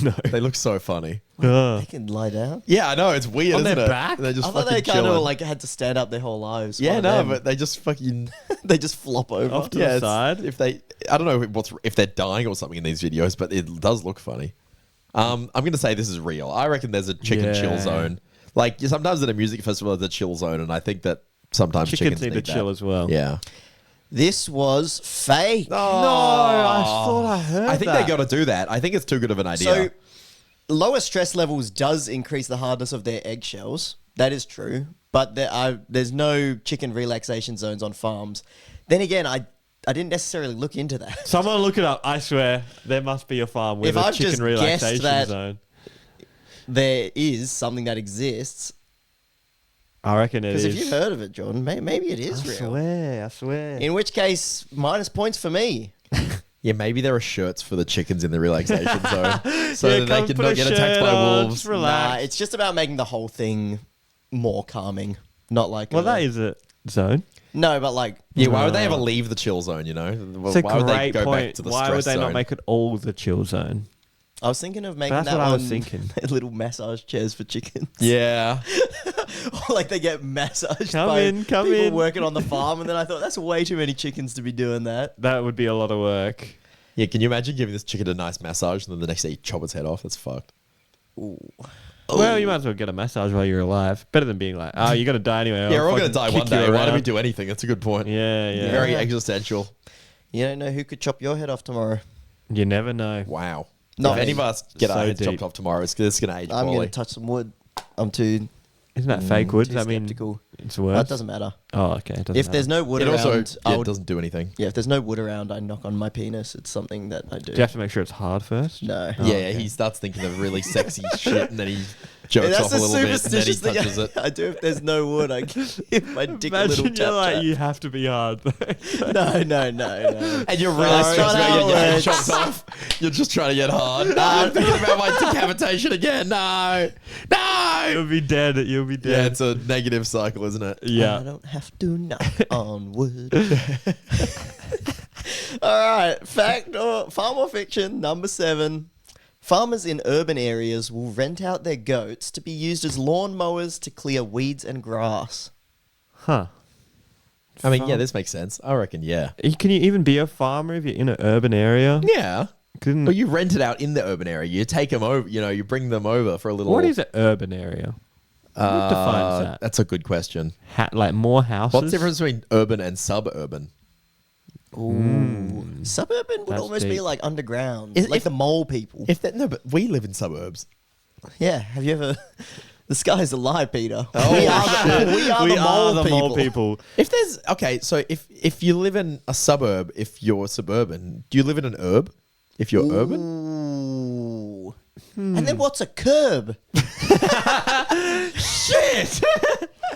No. They look so funny. They can lie down. Yeah, I know it's weird. On isn't their it? back? They're just I thought fucking they kind of chilling. like had to stand up their whole lives. Yeah, One no, of them. but they just fucking. they just flop over. Off to Yeah, the it's- side. if they, I don't know if they're dying or something in these videos, but it does look funny. I'm gonna say this is real. I reckon there's a chicken chill Yeah. zone. Like sometimes at a music festival, there's a chill zone, and I think that sometimes Chickens chickens need to chill that. as well. Yeah. This was fake. No, I thought I heard. I think that. they got to do that. I think it's too good of an idea. So, lower stress levels does increase the hardness of their eggshells. That is true. But there's no chicken relaxation zones on farms. Then again, I didn't necessarily look into that. Someone look it up. I swear there must be a farm with If a I've just chicken guessed relaxation that- zone. There is something that exists. I reckon it Because is. if you've heard of it, Jordan, maybe it is real. I swear. In which case, minus points for me. yeah, maybe there are shirts for the chickens in the relaxation zone, so Yeah, that come they can put not a get attacked shirt by on, wolves. just relax. Nah, it's just about making the whole thing more calming. Not like Well, that is a zone. No, but like Yeah, why would they ever leave the chill zone? You know, It's a why would they great go point. back to the Why stress would they zone? not make it all the chill zone? I was thinking of making That's that what I one was thinking. little massage chairs for chickens. Yeah, Or like they get massaged Come by in, come people in. working on the farm, and then I thought that's way too many chickens to be doing that. That would be a lot of work. yeah. Can you imagine giving this chicken a nice massage and then the next day you chop its head off? That's fucked. Ooh. Well, you might as well get a massage while you're alive. Better than being like, oh, you're going to die anyway. Yeah, I'll we're all going fucking to die one kick you day. Why don't we around." do anything? That's a good point. Yeah, yeah. Very existential. You don't know who could chop your head off tomorrow. You never know. Wow. No, if any of us get our so heads chopped deep. off tomorrow, it's going to age I'm going poorly. to touch some wood. I'm too. Isn't that fake wood? Too Does that mean skeptical. it's Well, worse? it doesn't matter. Oh, okay. It doesn't If matter. there's no wood It around, also I it would, doesn't do anything. yeah. If there's no wood around, I knock on my penis. It's something that I do. Do you have to make sure it's hard first? No. Oh, yeah, okay. he starts thinking of really sexy shit and then he jerks That's off a a little bit and then he superstitious thing touches it. I do. If there's no wood, I give my dick a little Imagine tap. you're like, tap. you have to be hard. No. And you're really That's stressed not about getting your how it head works. chopped off. You're just trying to get hard. No, I'm thinking about my decapitation again. No. You'll be dead. You'll be Yeah, dead. it's a negative cycle, isn't it? I Yeah. don't have to knock on wood. All right. Fact or farm or fiction, number 7. Farmers in urban areas will rent out their goats to be used as lawn mowers to clear weeds and grass. Huh. I mean, yeah, this makes sense. I reckon, yeah. Can you even be a farmer if you're in an urban area? Yeah. Couldn't- But you rent it out in the urban area. You take them over, you bring them over for a little... What is an urban area? What defines that? That's a good question. Like more houses? What's the difference between urban and suburban? Ooh. Suburban would That's almost be deep. like underground, If- like if- the mole people. No, but we live in suburbs. Yeah. Have you ever? The sky's a lie, Peter. Oh, we are the mole people. If there's... Okay, so if you live in a suburb, if you're suburban, do you live in an urb? If you're urban? Ooh. And then what's a curb? Shit!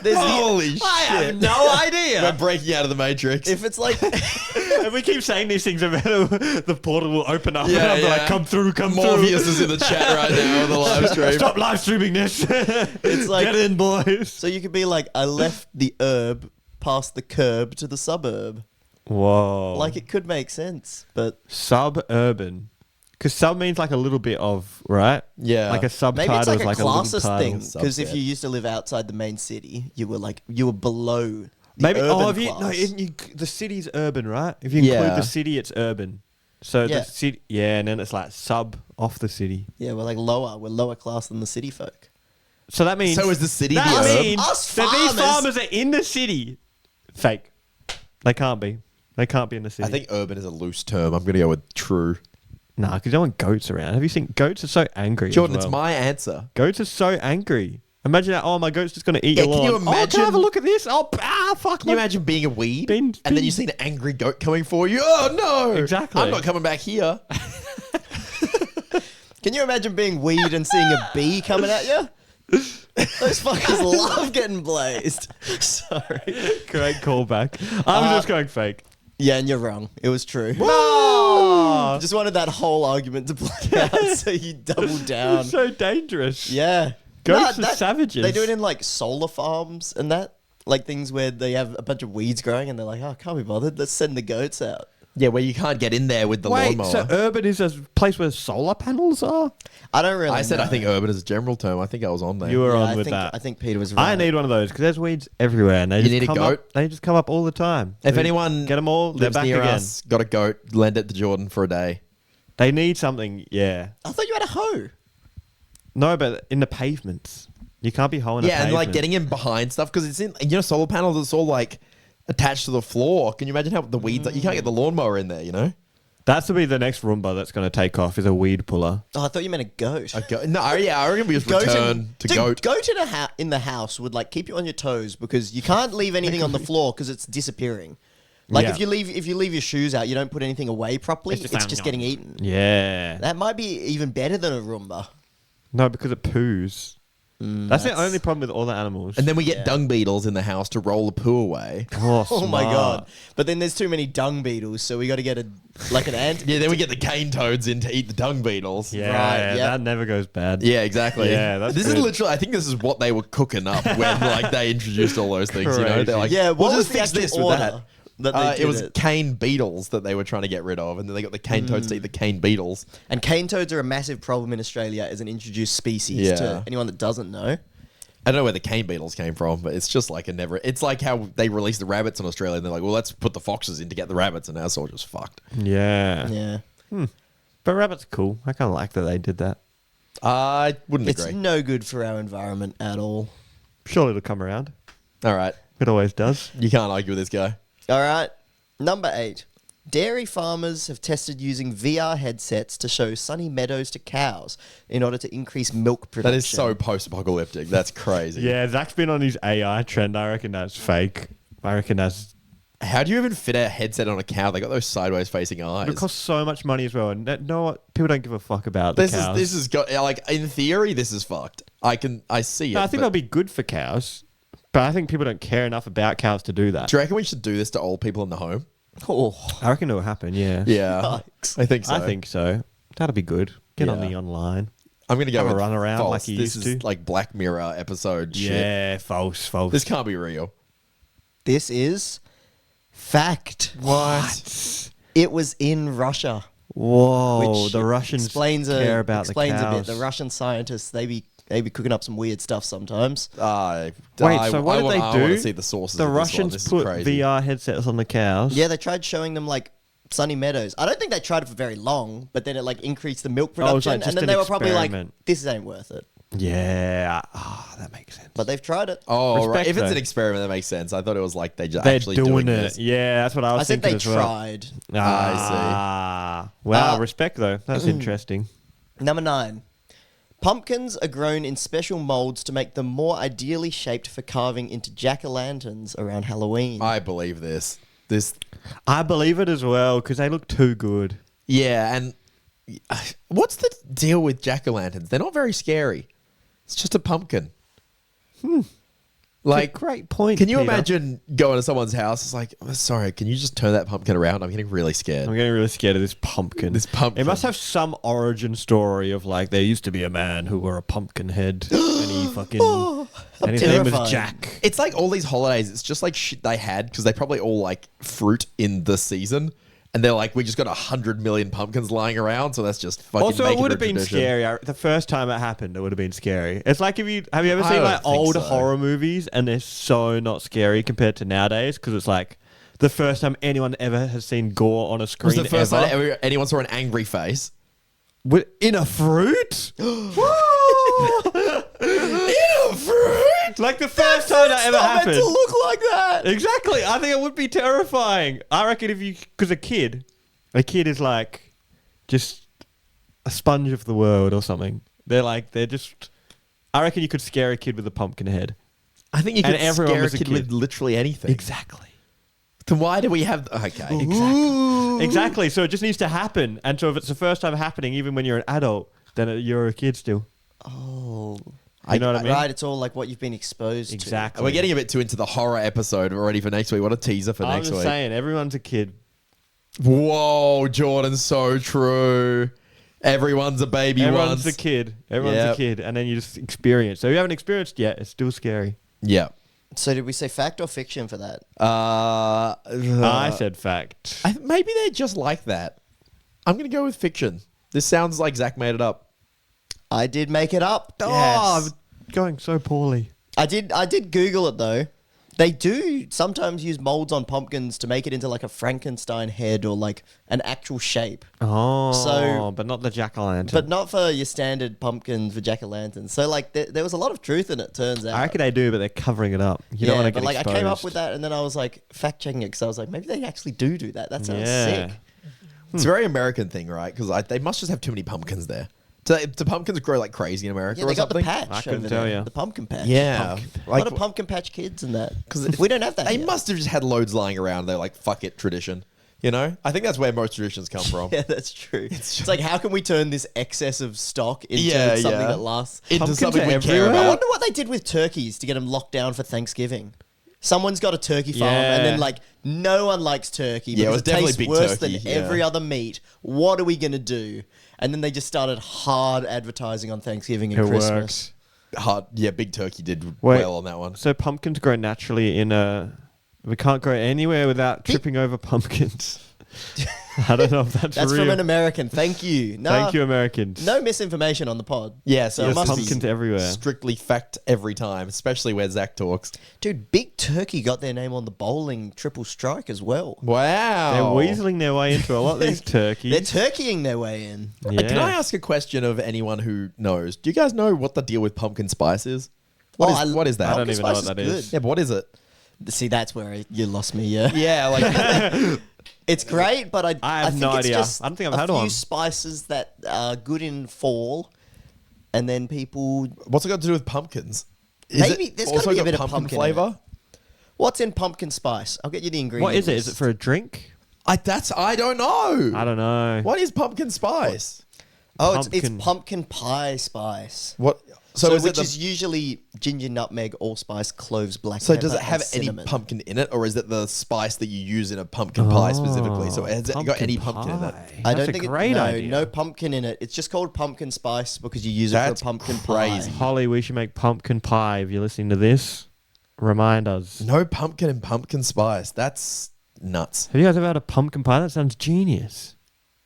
Holy shit. I have no We're idea. breaking out of the Matrix. If it's like, If we keep saying these things, the portal will open up Yeah, and I'll be yeah. like, come through. Morpheus is in the chat right now on the live stream. Stop live streaming this. It's like- Get in, boys. so you could be like, I left the herb past the curb to the suburb. Whoa. Like it could make sense, but Suburban. Because sub means like a little bit of, right? Yeah. Like a subtitle maybe it's like is a like a little classist title. thing. Because if Subset. you used to live outside the main city, you were below. The Maybe urban if you class. no, the city's urban, right? If you include Yeah. the city, it's urban. So Yeah. the city, yeah, and then it's like sub off the city. Yeah, we're like lower. We're lower class than the city folk. So that means So is the city that the urb? means Us that these farmers- farmers are in the city. Fake. They can't be. They can't be in the city. I think urban is a loose term. I'm going to go with true. nah, because you don't want goats around. Have you seen goats are so angry? as Jordan, well. it's my answer. Goats are so angry. Imagine that. Oh, my goat's just gonna eat Yeah, your can lawn. you Oh, can I have a imagine- look at this? Oh, fuck. Can you imagine being a weed Been- and then you been- see an angry goat coming for you? Oh, no. Exactly. I'm not coming back here. Can you imagine being weed and seeing a bee coming at you? Those fuckers love getting blazed. Sorry. Great callback. I'm just going fake. Yeah, and you're wrong. It was true. No. Just wanted that whole argument to play out, so you doubled down. It's so dangerous. Yeah. Goats are savages. They do it in like solar farms and that. Like things where they have a bunch of weeds growing and they're like, oh, can't be bothered. Let's send the goats out. Yeah, where you can't get in there with the Wait, lawnmower. so urban is a place where solar panels are? I don't really I said know. I think urban is a general term. I think I was on there. You were Yeah, on I with think, that. I think Peter was right. I need one of those because there's weeds everywhere, and they You just need a come goat? up. They just come up all the time. If They anyone get them all, they're lives back near again. us, got a goat, lend it to Jordan for a day. They need something. Yeah. I thought you had a hoe. No, but in the pavements, you can't be hoeing. Yeah, a and like pavement. getting in behind stuff because it's in solar panels. It's all like attached to the floor. Can you imagine how the weeds? You can't get the lawnmower in there. You know. That's to be the next Roomba that's going to take off is a weed puller. Oh, I thought you meant a goat. No, yeah, I reckon we just return to Dude, goat. Goat in the house would like keep you on your toes because you can't leave anything on the floor because it's disappearing. Like Yeah. if you leave your shoes out, you don't put anything away properly. It's It's just just, getting eaten. Yeah. That might be even better than a Roomba. No, because it poos. That's the only problem with all the animals. And then we get dung beetles in the house to roll the poo away. oh, Oh my smart. god! But then there's too many dung beetles, so we got to get an ant. Yeah, then we get the cane toads in to eat the dung beetles. Yeah, Right, yeah. that never goes bad. Yeah, exactly. Yeah, that's this is good. literally. I think this is what they were cooking up when like they introduced all those things. You know, Crazy. they're like, Yeah, we'll what was just the fix actual this with order that. that they did It was it? cane beetles that they were trying to get rid of, and then they got the cane toads to eat the cane beetles. And cane toads are a massive problem in Australia as an introduced species. Yeah. To anyone that doesn't know. I don't know where the cane beetles came from, but it's just like a never. It's like how they released the rabbits in Australia, and they're like, well, let's put the foxes in to get the rabbits, and now it's all just fucked. Yeah. Yeah. But rabbits are cool. I kind of like that they did that. I wouldn't It's agree. no good for our environment at all. Surely it'll come around. All right. It always does. You can't argue with this guy. All right. Number 8. Dairy farmers have tested using VR headsets to show sunny meadows to cows in order to increase milk production. That is so post-apocalyptic. That's crazy. Yeah, Zach's been on his AI trend. I reckon that's fake. I reckon that's... How do you even fit a headset on a cow? They got those sideways facing eyes. It costs so much money as well. And people don't give a fuck about the cows. This is got like in theory this is fucked. I see it. No, I think that'll be good for cows. But I think people don't care enough about cows to do that. Do you reckon we should do this to old people in the home? Oh, I reckon it'll happen, yeah. Yeah, Yikes. I think so. I think so. That'll be good. Get on Yeah. the online. I'm gonna go Have a with run around false. like you This used is to. like Black Mirror episode shit. Yeah, false. This can't be real. this is fact. What? It was in Russia. Whoa, Which the Russians explains care about the explains cows. a bit. The Russian scientists, they be cooking up some weird stuff sometimes. Wait, so what did they I want do? to see the sources. The of this one. Russians This is put crazy. VR headsets on the cows. Yeah, they tried showing them like sunny meadows. I don't think they tried it for very long, but then it like increased the milk Oh, it was, production, like, just and then an they were probably like, experiment. "This ain't worth it." Yeah. That makes sense. But they've tried it. Oh, right. Respect, If it's though. an experiment, that makes sense. I thought it was like they just They're actually doing it. this. Yeah, that's what I was I said thinking they as well. tried. Ah, wow, respect though. That's interesting. Number 9. Pumpkins are grown in special molds to make them more ideally shaped for carving into jack-o'-lanterns around Halloween. I believe this. This, I believe it as well because they look too good. yeah. And what's the deal with jack-o'-lanterns? They're not very scary. It's just a pumpkin. Like, Great point. can you Peter. imagine going to someone's house? It's like, oh, sorry, can you just turn that pumpkin around? I'm getting really scared. I'm getting really scared of this pumpkin. This pumpkin. It must have some origin story of like there used to be a man who wore a pumpkin head and he fucking and his name was terrifying. Jack. It's like all these holidays. It's just like shit they had because they probably all like fruit in the season, and they're like, we just got 100 million pumpkins lying around, so that's just fucking. Also, make it would a have been tradition. scary. The first time it happened, it would have been scary. It's like have you ever I seen don't like think old so. horror movies and they're so not scary compared to nowadays because it's like the first time anyone ever has seen gore on a screen Was the first ever. time anyone saw an angry face? In a fruit? In a fruit? Like the first time that ever happened. to look like that. Exactly. I think it would be terrifying. I reckon because a kid is like just a sponge of the world or something. They're just. I reckon you could scare a kid with a pumpkin head. I think you And could everyone scare a was a kid kid. with literally anything. Exactly. Then why do we have? Okay. Exactly. Exactly. So it just needs to happen. And so if it's the first time happening, even when you're an adult, then you're a kid still. Oh, You know what I mean? right. It's all like what you've been exposed Exactly. We're getting a bit too into the horror episode already for next week. What a teaser for I'm next just week. saying, everyone's a kid. Whoa, Jordan, so true. Everyone's a baby Everyone's once. a kid. Everyone's Yep. a kid. And then you just experience. So if you haven't experienced yet, it's still scary. Yeah. to. So did we say fact or fiction for that? I said fact. Maybe they're just like that. I'm going to go with fiction. This sounds like Zack made it up. I did make it up. Oh, I'm going so poorly. I did Google it though. They do sometimes use molds on pumpkins to make it into like a Frankenstein head or like an actual shape, Oh, So- but not the jack-o'-lantern. but not for your standard pumpkin for jack-o'-lanterns. So like there was a lot of truth in it. Turns out. I reckon they do, but they're covering it up. You don't want to but get like exposed. I came up with that and then I was like fact checking it because I was like maybe they actually do that. That sounds sick. It's a very American thing, right? Because they must just have too many pumpkins there. Do pumpkins grow like crazy in America Yeah, or they got the something? patch. I couldn't over tell there, ya. The pumpkin patch. Yeah. a lot of pumpkin patch kids and that. Because we don't have that. They here. must have just had loads lying around. They're like, fuck it, tradition. You know? I think that's where most traditions come from. Yeah, that's true. It's like, how can we turn this excess of stock into Yeah, something yeah. that lasts? Into Pumpkins something are we care everywhere. I about. wonder what they did with turkeys to get them locked down for Thanksgiving. Someone's got a turkey farm, Yeah. and then like no one likes turkey Yeah, it because was it definitely tastes big worse turkey, than yeah. every other meat. What are we gonna do? And then they just started hard advertising on Thanksgiving and It Christmas. works. Yeah, big turkey did Wait. well on that one. So pumpkins grow naturally in a... We can't grow anywhere without tripping over pumpkins. I don't know if that's That's real. from an American. Thank you. No, Thank you, Americans. No misinformation on the pod. Yeah, so it yes, must be. pumpkins everywhere. strictly fact every time, especially where Zack talks. Dude, Big Turkey got their name on the bowling triple strike as well. Wow. They're weaseling their way into a lot of these turkeys. They're turkeying their way in. Yeah. Can I ask a question of anyone who knows? Do you guys know what the deal with pumpkin spice is? Oh, What is that? I don't Pumpkin even know spice what that is is. good. Yeah, but what is it? See, that's where you lost me. Yeah, Yeah, like it's great, but I have think no it's idea. just I don't think I've a had few one. spices that are good in fall, and then people. what's it got to do with pumpkins? Maybe there's gotta also be a got bit of pumpkin in flavor. What's in pumpkin spice? I'll get you the ingredients. What is it? Is it for a drink? I don't know. I don't know. What is pumpkin spice? Oh, it's pumpkin- pumpkin pie spice. What? So, is it which the- is usually ginger, nutmeg, allspice, cloves, black So pepper, does it and have any cinnamon. pumpkin in it, or is it the spice that you use in a pumpkin pie specifically? So has it got any pumpkin in it? I That's don't a think great idea. no pumpkin in it. It's just called pumpkin spice because you use That's it for a pumpkin crazy. pie. Holly, we should make pumpkin pie. If you're listening to this, remind us. No pumpkin and pumpkin spice. That's nuts. Have you guys ever had a pumpkin pie? That sounds genius.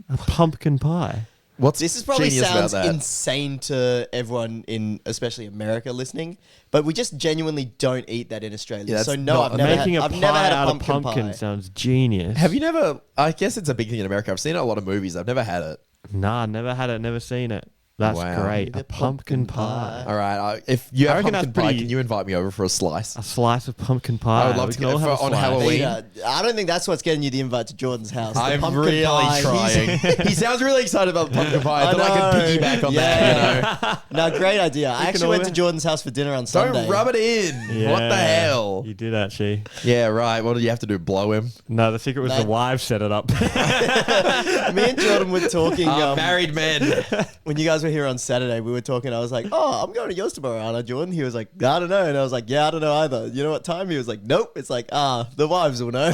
A pumpkin pie. What's This is probably genius sounds about that? insane to everyone in especially America listening, but we just genuinely don't eat that in Australia. Yeah, so that's no, not I've never had, Making a I've pie never had a out of pumpkin pumpkin pie. sounds genius. Have you never? I guess it's a big thing in America. I've seen it in a lot of movies. I've never had it. Nah, never had it, never seen it. That's Wow. great. The A pumpkin pumpkin pie. pie. All right. If you I have reckon pumpkin that's pie, pretty- can you invite me over for a slice? A slice of pumpkin pie. I would love We to can get all it have for- a on slice. Halloween. Yeah, I don't think that's what's getting you the invite to Jordan's house. The I'm pumpkin really pie, trying. He sounds really excited about the pumpkin pie. I thought I could piggyback on that. You know, No, great idea. I actually went to Jordan's house for dinner on Sunday. don't rub it in. What the Yeah, hell? You did actually. Yeah, right. What did you have to do? Blow him? No, the secret was No. the wives set it up. Me and Jordan were talking. Married men. When you guys were here on Saturday, we were talking. I was like, "Oh, I'm going to yours tomorrow, aren't I, Jordan?" He was like, "I don't know," and I was like, "Yeah, I don't know either." You know what time? He was like, "Nope." It's like, the wives will know.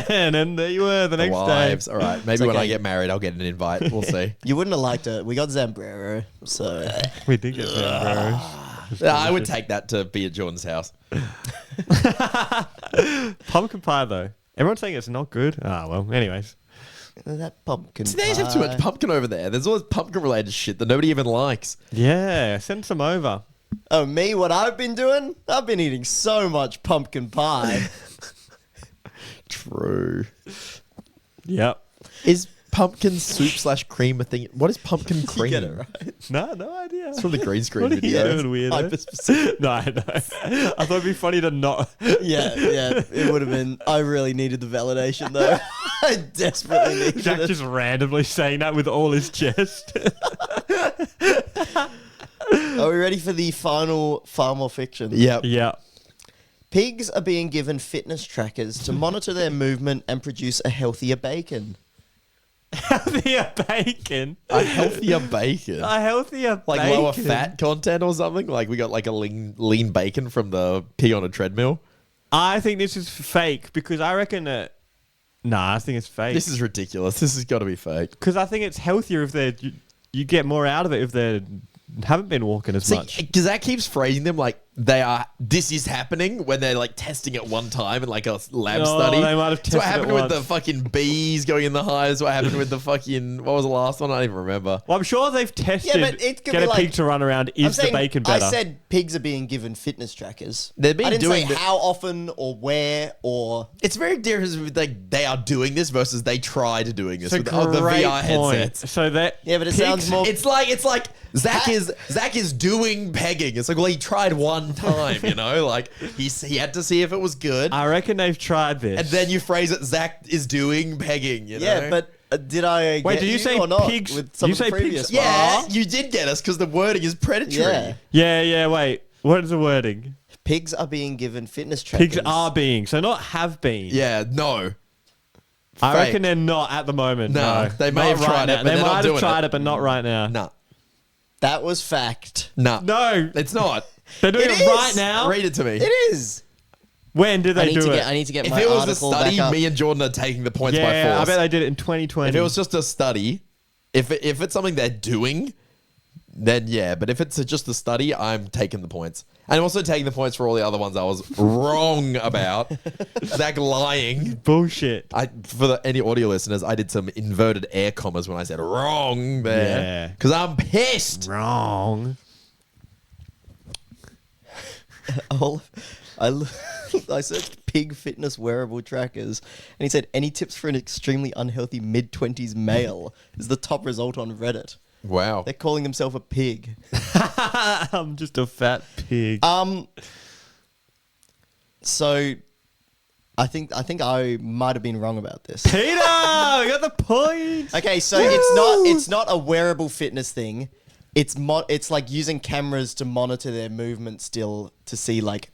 And then there you were the next Wives. day. All right. Maybe It's when I okay. get married, I'll get an invite. We'll see. You wouldn't have liked it. We got Zambrero, so We did get them, bro. I would take that to be at Jordan's house. Pumpkin pie though. Everyone's saying it's not good. Ah, well. Anyways, that pumpkin. See, they just have too much pie. pumpkin over there. There's all this pumpkin related shit that nobody even likes. yeah, send some over. Oh, me? What I've been doing? I've been eating so much pumpkin pie. True. Yep. Is pumpkin soup / cream a thing? What is pumpkin cream? You get it right. No idea. It's from the green screen What are you video. doing, weirdo? Hyper-specific. No, I know. I thought it'd be funny to not. Yeah, it would have been. I really needed the validation though. I desperately needed Jack it. just randomly saying that with all his chest. Are we ready for the final Farm or Fiction? Yep. Yeah. Pigs are being given fitness trackers to monitor their movement and produce a healthier bacon. Healthier bacon. A healthier bacon. A healthier Like bacon. lower fat content or something? Like we got like a lean bacon from the pig on a treadmill? I think this is fake because I reckon that. Nah, I think it's fake. This is ridiculous. This has got to be fake. Because I think it's healthier if they're. You get more out of it if they haven't been walking as much. Because that keeps phrasing them like this is happening when they're like testing it one time in like a lab Oh, study. they might have That's what tested happened it with the once. fucking bees going in the hives. What happened with the fucking, what was the last one? I don't even remember. Well, I'm sure they've tested. but it could get be a like- pig to run around. I'm Is the saying- bacon better? I said pigs are being given fitness trackers. They've been I didn't doing say the- how often or where or. It's very different with like they are doing this versus they tried doing this It's a with the great VR point. headsets. So that Yeah, but it pigs- sounds more. It's like Zack is doing pegging. It's like, well, he tried one time, you know, like he had to see if it was good, I reckon they've tried this. and then you phrase it, Zack is doing pegging. You know? Yeah, but did I Wait, get did you say or not pigs- with some you of the say pigs- previous yeah, ones? you did get us because the wording is predatory. Yeah. yeah. Wait, what is the wording? Pigs are being given fitness trackers. Pigs are being, so not have been. Yeah, no. I fake. reckon they're not at the moment. No, No, they may Not have tried right it, now. but They they're not might have doing tried it. it, but not right now. Nah, That was fact. nah. No, It's not. they're doing It it, right is. now. Read it to me. It is. When did I they need do to it? get. I need to get If my it was a article study, back up. me and Jordan are taking the points by yeah, force. I bet they did it in 2020. If it was just a study, if it's something they're doing, then yeah. But if it's just the study, I'm taking the points. And I'm also taking the points for all the other ones I was wrong about. Zach lying. Bullshit. Any audio listeners, I did some inverted air commas when I said wrong there. Yeah. Because I'm pissed. Wrong. I searched pig fitness wearable trackers, and he said any tips for an extremely unhealthy mid-20s male is the top result on Reddit. Wow. They're calling themselves a pig. I'm just a fat pig. So I think I might have been wrong about this. Peter, we got the point. Okay, so it's not a wearable fitness thing. It's like using cameras to monitor their movement still to see like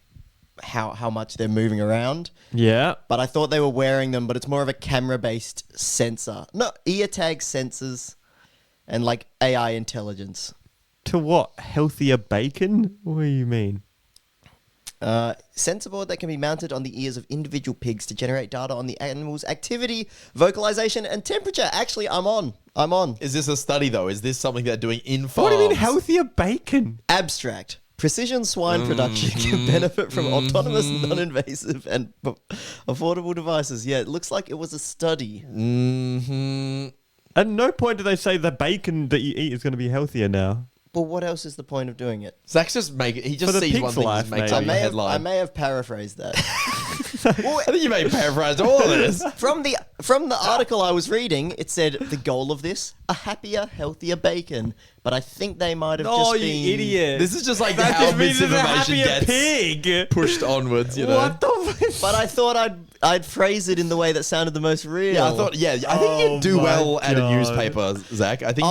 how much they're moving around. Yeah. But I thought they were wearing them, but it's more of a camera-based sensor. No, ear tag sensors and like AI intelligence. To what? Healthier bacon? What do you mean? Sensor board that can be mounted on the ears of individual pigs to generate data on the animal's activity, vocalization, and temperature. Actually, I'm on. Is this a study, though? Is this something they're doing in farms? What do you mean healthier bacon? Abstract. Precision swine production can benefit from autonomous, non-invasive, and affordable devices. Yeah, it looks like it was a study. At no point do they say the bacon that you eat is going to be healthier now. Well, what else is the point of doing it? Zach's just he just For the sees pig's one thing and life, just makes maybe. up a headline. I may have paraphrased that. I think you may have paraphrased all of this. From the article I was reading, it said the goal of this, a happier, healthier bacon. But I think they might have just been... you idiot. This is just like That how just means it's a misinformation happier gets pig. pushed onwards, you know? What the But I thought I'd phrase it in the way that sounded the most real. Yeah, I think you'd do my well at a God. newspaper, Zach. I think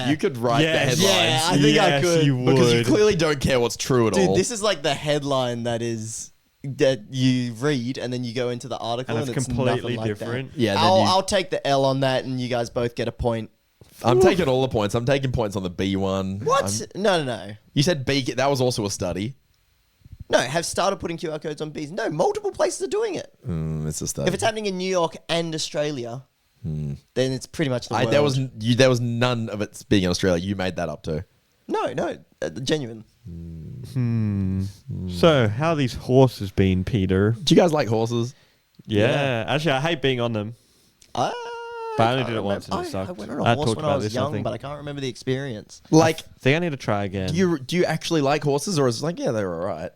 you could write Yes. the headlines. Yeah, I think I could. You would. Because you clearly don't care what's true at all. Dude, this is like the headline that you read and then you go into the article And and it's it's completely nothing like different. That. Yeah, then I'll take the L on that and you guys both get a point. I'm taking all the points. I'm taking points on the B one. What? No. You said B. That was also a study. No, have started putting QR codes on bees. No, multiple places are doing it. It's a study. If it's happening in New York and Australia, then it's pretty much the world. There was none of it being in Australia. You made that up too. No, genuine. So, how are these horses been, Peter? Do you guys like horses? Yeah. Actually, I hate being on them. But I only did it once and it sucked. I went on I a horse talked when about I was this, I young, think. but I can't remember the experience. Like, I think I need to try again. do you actually like horses, or is it like, yeah, they're all right?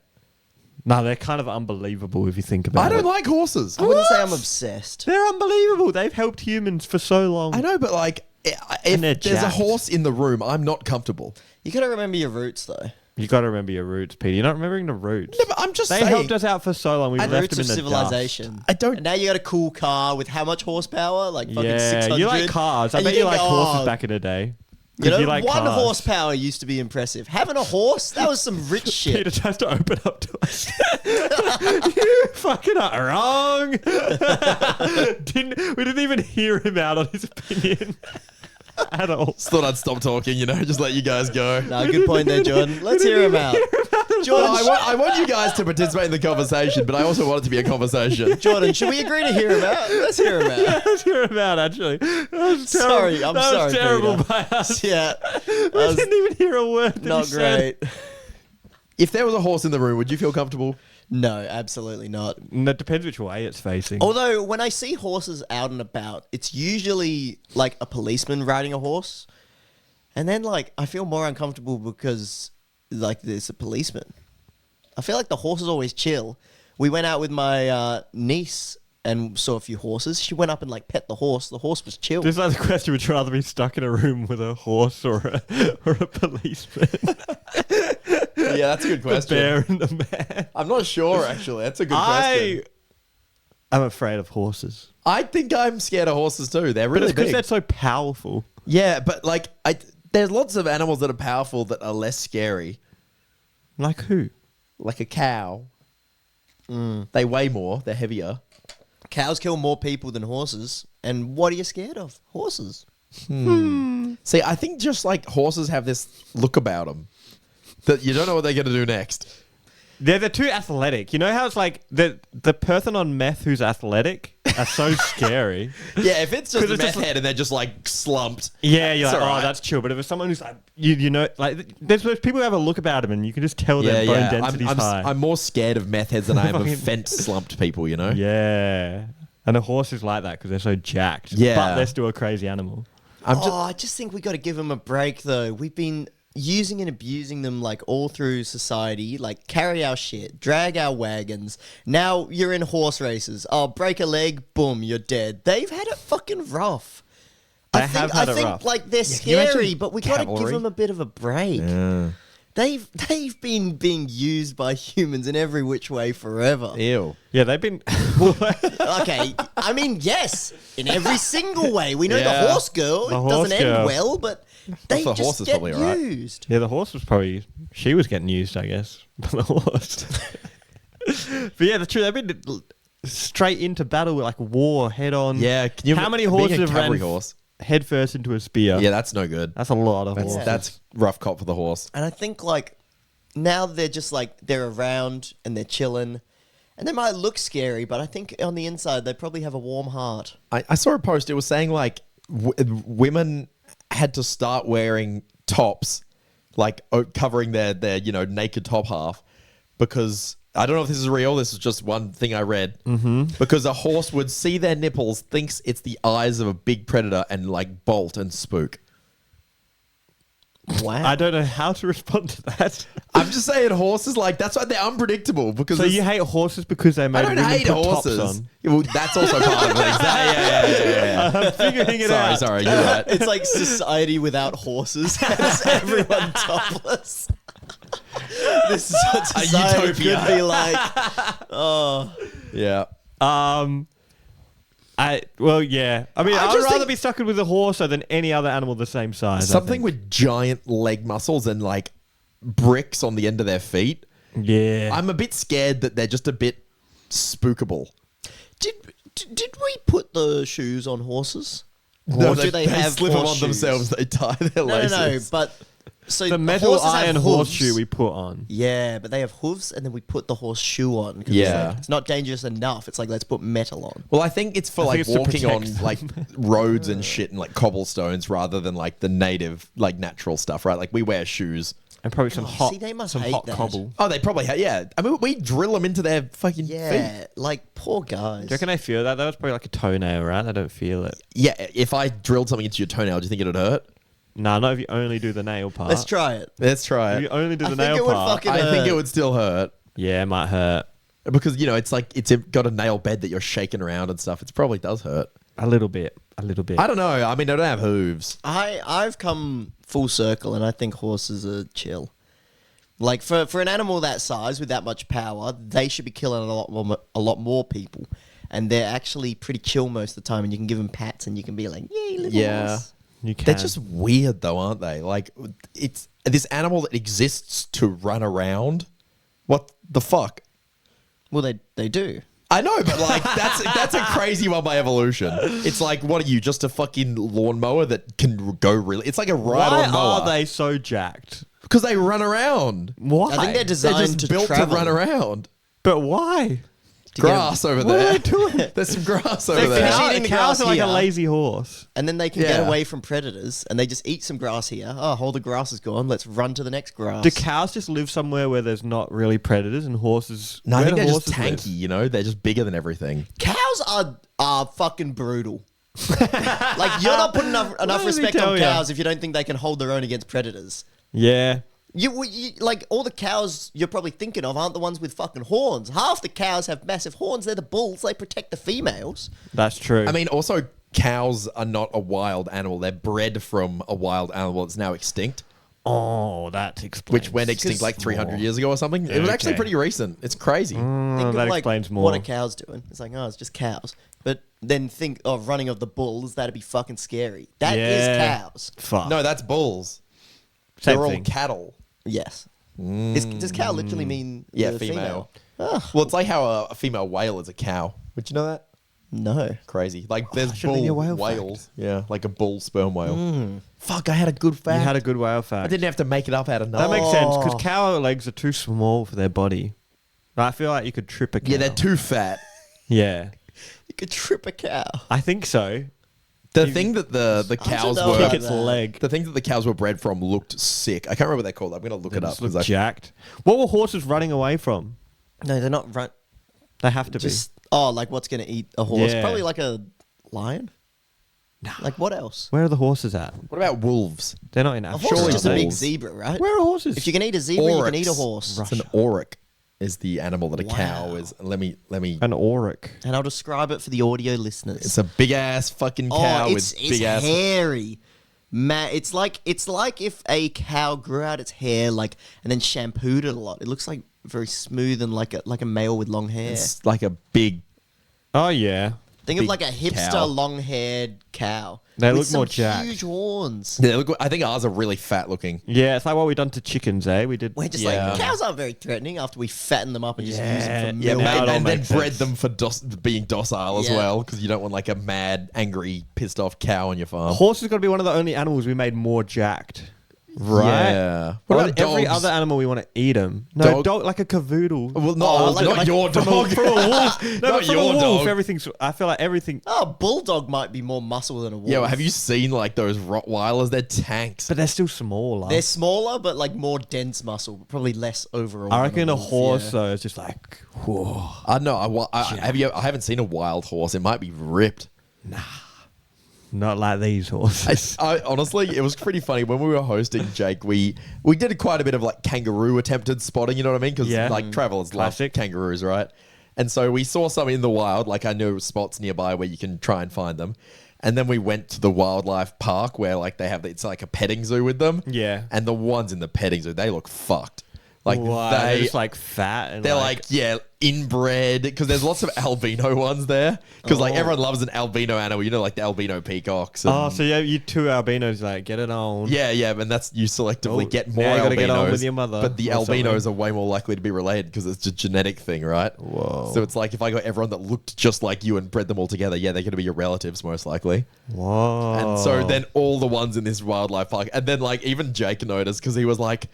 No, they're kind of unbelievable if you think about it. I don't like horses. I wouldn't say I'm obsessed. They're unbelievable. They've helped humans for so long. I know, but like, if they're there's a jacked. horse in the room, I'm not comfortable. You got to remember your roots, though. You got to remember your roots, Peter. You're not remembering the roots. No, but I'm just They saying. helped us out for so long. We And left roots them of in the civilization. I don't- And now you got a cool car with how much horsepower? Like fucking Yeah, 600. you like cars. I And bet you think, like horses oh, back in the day. You know, like one cars. horsepower used to be impressive. Having a horse, that was some rich shit. Peter tries to open up to us. You fucking are wrong. We didn't even hear him out on his opinion at all. Just thought I'd stop talking, just let you guys go. No, good point there, Jordan. Let's hear him out. Jordan, I want you guys to participate in the conversation, but I also want it to be a conversation. Jordan, should we agree to hear him out? Let's hear him out. Let's hear him out, actually. That was Sorry, terrible. I'm That sorry, was terrible Peter. by us. Yeah, We didn't even hear a word that not he said. great. If there was a horse in the room, would you feel comfortable? No, absolutely not. And it depends which way it's facing. Although when I see horses out and about, it's usually like a policeman riding a horse. And then like I feel more uncomfortable because like there's a policeman. I feel like the horse is always chill. We went out with my niece and saw a few horses. She went up and like pet the horse. The horse was chill. This is like the question: would you rather be stuck in a room with a horse or a policeman? Yeah, that's a good The question. bear and the man. I'm not sure, actually. That's a good question. I'm afraid of horses, I think I'm scared of horses too. They're but really it's because big. they're so powerful. Yeah, but like, there's lots of animals that are powerful that are less scary. Like who? Like a cow. They weigh more. They're heavier. Cows kill more people than horses. And what are you scared of? Horses. See, I think just like horses have this look about them that you don't know what they're going to do next. They're too athletic. You know how it's like the person on meth who's athletic? are so scary. Yeah, if it's just 'Cause a it's meth just head and they're just like slumped. Yeah, you're It's like, alright. oh, that's chill. But if it's someone who's like, you know, like, there's those people who have a look about them and you can just tell their bone density's high. I'm more scared of meth heads than I am of Fucking- fence slumped people, you know? Yeah. And a horse is like that because they're so jacked. Yeah. But they're still a crazy animal. I just think we got to give them a break, though. We've been using and abusing them like all through society, like carry our shit, drag our wagons. Now you're in horse races. Oh, break a leg, boom, you're dead. They've had it fucking rough. They I have think, had I it think rough. like they're can you imagine scary, but we got to give cavalry? them a bit of a break. Yeah. They've been being used by humans in every which way forever. Ew. Yeah, they've been. Okay, I mean, yes, in every single way. We know Yeah. the horse girl, The it horse doesn't girl. end well, but they The horse just is get probably alright. used. Yeah, the horse was probably. She was getting used, I guess. The horse. But yeah, the truth. They've been straight into battle, like war, head on. Yeah. Can you How many being horses a have cavalry ran horse? head first into a spear? Yeah, that's no good. That's a lot of horses. That's rough cop for the horse. And I think like now they're just like they're around and they're chilling, and they might look scary, but I think on the inside they probably have a warm heart. I saw a post. It was saying like women had to start wearing tops, like covering their naked top half, because I don't know if this is real. This is just one thing I read. Mm-hmm. Because a horse would see their nipples, thinks it's the eyes of a big predator, and like bolt and spook. Wow. I don't know how to respond to that. I'm just saying, horses like that's why they're unpredictable. Because So you hate horses because they made I don't women hate put horses. tops on? Yeah, well, that's also part of things. Yeah. I'm figuring it out. Sorry, you're right. It's like society without horses has everyone topless. This is what A society utopia. could be like. Oh, Yeah. Yeah. I mean, I I'd just rather think- be stuck with a horse than any other animal the same size. I Something think. with giant leg muscles and like bricks on the end of their feet. Yeah. I'm a bit scared that they're just a bit spookable. did we put the shoes on horses? No, Or do they have slip them on horseshoes? themselves. They tie their No, laces. but so the metal horses have iron hooves. horseshoe we put on. Yeah, but they have hooves, and then we put the horseshoe on. 'cause Yeah. it's not dangerous enough. It's like let's put metal on. Well, I think it's for I like think it's to walking on protect like roads and shit and like cobblestones rather than like the native like natural stuff, right? Like we wear shoes. And probably some hot, see, they must some hate hot that. cobble. Oh, they probably yeah. I mean, we drill them into their fucking feet. Yeah, like poor guys. Do you reckon they feel that? That was probably like a toenail, right? They don't feel it. Yeah, if I drilled something into your toenail, do you think it'd hurt? Nah, not if you only do the nail part. Let's try it. Let's try If you it. only do I the think nail it would part. fucking- I think it would still hurt Yeah, it might hurt. because it's like it's got a nail bed that you're shaking around and stuff. It probably does hurt. A little bit. A little bit. I don't know. I mean, I don't have hooves. I've come full circle, and I think horses are chill. Like for an animal that size with that much power, they should be killing a lot more people, and they're actually pretty chill most of the time. And you can give them pats, and you can be like, "Yay, little Yeah. horse." You can. They're just weird though, aren't they? Like it's this animal that exists to run around. What the fuck? Well, they do. I know, but like that's a crazy one by evolution. It's like, what are you, just a fucking lawnmower that can go really? It's like a Why ride-on mower. are they so jacked? Because they run around. Why? I think they're They're designed just to built travel. to run around. But why? To get 'em- Grass over What are there. they doing? There's some grass They over there. finish Cow- eating the cows grass are like a here. lazy horse. And then they can Yeah. get away from predators, and they just eat some grass here. Oh, all the grass is gone. Let's run to the next grass. Do cows just live somewhere where there's not really predators and horses? No, I where think do they're just horses live? tanky, They're just bigger than everything. Cows are fucking brutal. Like you're not putting enough What did he respect tell on ya? cows if you don't think they can hold their own against predators. Yeah. You like all the cows you're probably thinking of aren't the ones with fucking horns. Half the cows have massive horns. They're the bulls. They protect the females. That's true. I mean, also, cows are not a wild animal. They're bred from a wild animal that's now extinct, oh, that explains. which went extinct like 300 years ago or something. It was actually Okay. pretty recent. It's crazy. Think that of like explains more. what are cows doing? It's like, oh, it's just cows. But then think of running of the bulls. That'd be fucking scary. That is Yeah. cows. Fuck. No, that's bulls. Same They're all thing. cattle. Yes. Does cow literally mean Yeah, the female. Oh, Well, it's like how a female whale is a cow. Would you know that? no. Crazy. Like there's should've been bull your whale whales. Yeah, like a bull sperm whale. Fuck, I had a good You fact. had a good whale fact. I didn't have to make it up out of That nothing. makes sense because Oh. cow legs are too small for their body. I feel like you could trip a cow. Yeah, they're too fat. Yeah. You could trip a cow. I think so. The thing that the cows know were, about Kick its that. leg. the things that the cows were bred from looked sick. I can't remember what they're called. I'm gonna look They it up just look 'cause I- jacked. What were horses running away from? No, they're not run. They have to Just like what's gonna eat a horse? Yeah. Probably like a lion. Like what else? be. Where are the horses at? What about wolves? They're not in A Africa. horse Surely is just a big wolves. zebra, right? Where are horses? If you can eat a zebra, you can eat a Oryx. horse. It's an auroch. Is the animal that a cow Wow. is? Let me. An auroch. And I'll describe it for the audio listeners. It's a big ass fucking cow it's with big ass. hairy. It's like if a cow grew out its hair like and then shampooed it a lot. It looks like very smooth and like a male with long hair. It's like a big. Oh yeah. Think of big like a hipster cow. long-haired cow. They with look more some jacked. huge horns. Yeah, look. I think ours are really fat looking. Yeah, it's like what we done to chickens, eh? We did. We're just Yeah. like cows aren't very threatening after we fatten them up and just use them for Yeah, milk. now it all and then makes bred sense. them for being docile as Yeah. well, because you don't want like a mad, angry, pissed off cow on your farm. Horses got to be one of the only animals we made more jacked. Right? Yeah. What What about about every dogs? other animal we want to eat them? No, Dog- dog like a cavoodle. Well, no, Oh, not your From dog. a wolf. No, Not but from a your wolf, dog. everything's. I feel like everything. Oh, a bulldog might be more muscle than a wolf. Yeah, well, have you seen like those Rottweilers? They're tanks. But they're still smaller. They're smaller, but like more dense muscle, probably less overall. I than reckon a wolf, horse yeah. though is just like, whoa. I know. I haven't seen a wild horse. It might be ripped. Not like these horses. I honestly, it was pretty funny when we were hosting Jake. We did quite a bit of like kangaroo attempted spotting. You know what I mean? Because Yeah. like travelers love Classic. kangaroos, right? And so we saw some in the wild. Like I know spots nearby where you can try and find them. And then we went to the wildlife park where like it's like a petting zoo with them. Yeah. And the ones in the petting zoo, they look fucked. Like Why? They're they just like fat and they're like, yeah, inbred, because there's lots of albino ones there. Because like Oh. everyone loves an albino animal, you know, like the albino peacocks. And Oh, so yeah, you two albinos like get it on. yeah, and that's you selectively Oh, get more now you gotta albinos. get on with your mother But the or albinos something. are way more likely to be related because it's a genetic thing, right? Whoa. So it's like if I got everyone that looked just like you and bred them all together, yeah, they're going to be your relatives most likely. Whoa. And so then all the ones in this wildlife park, and then like even Jake noticed because he was like,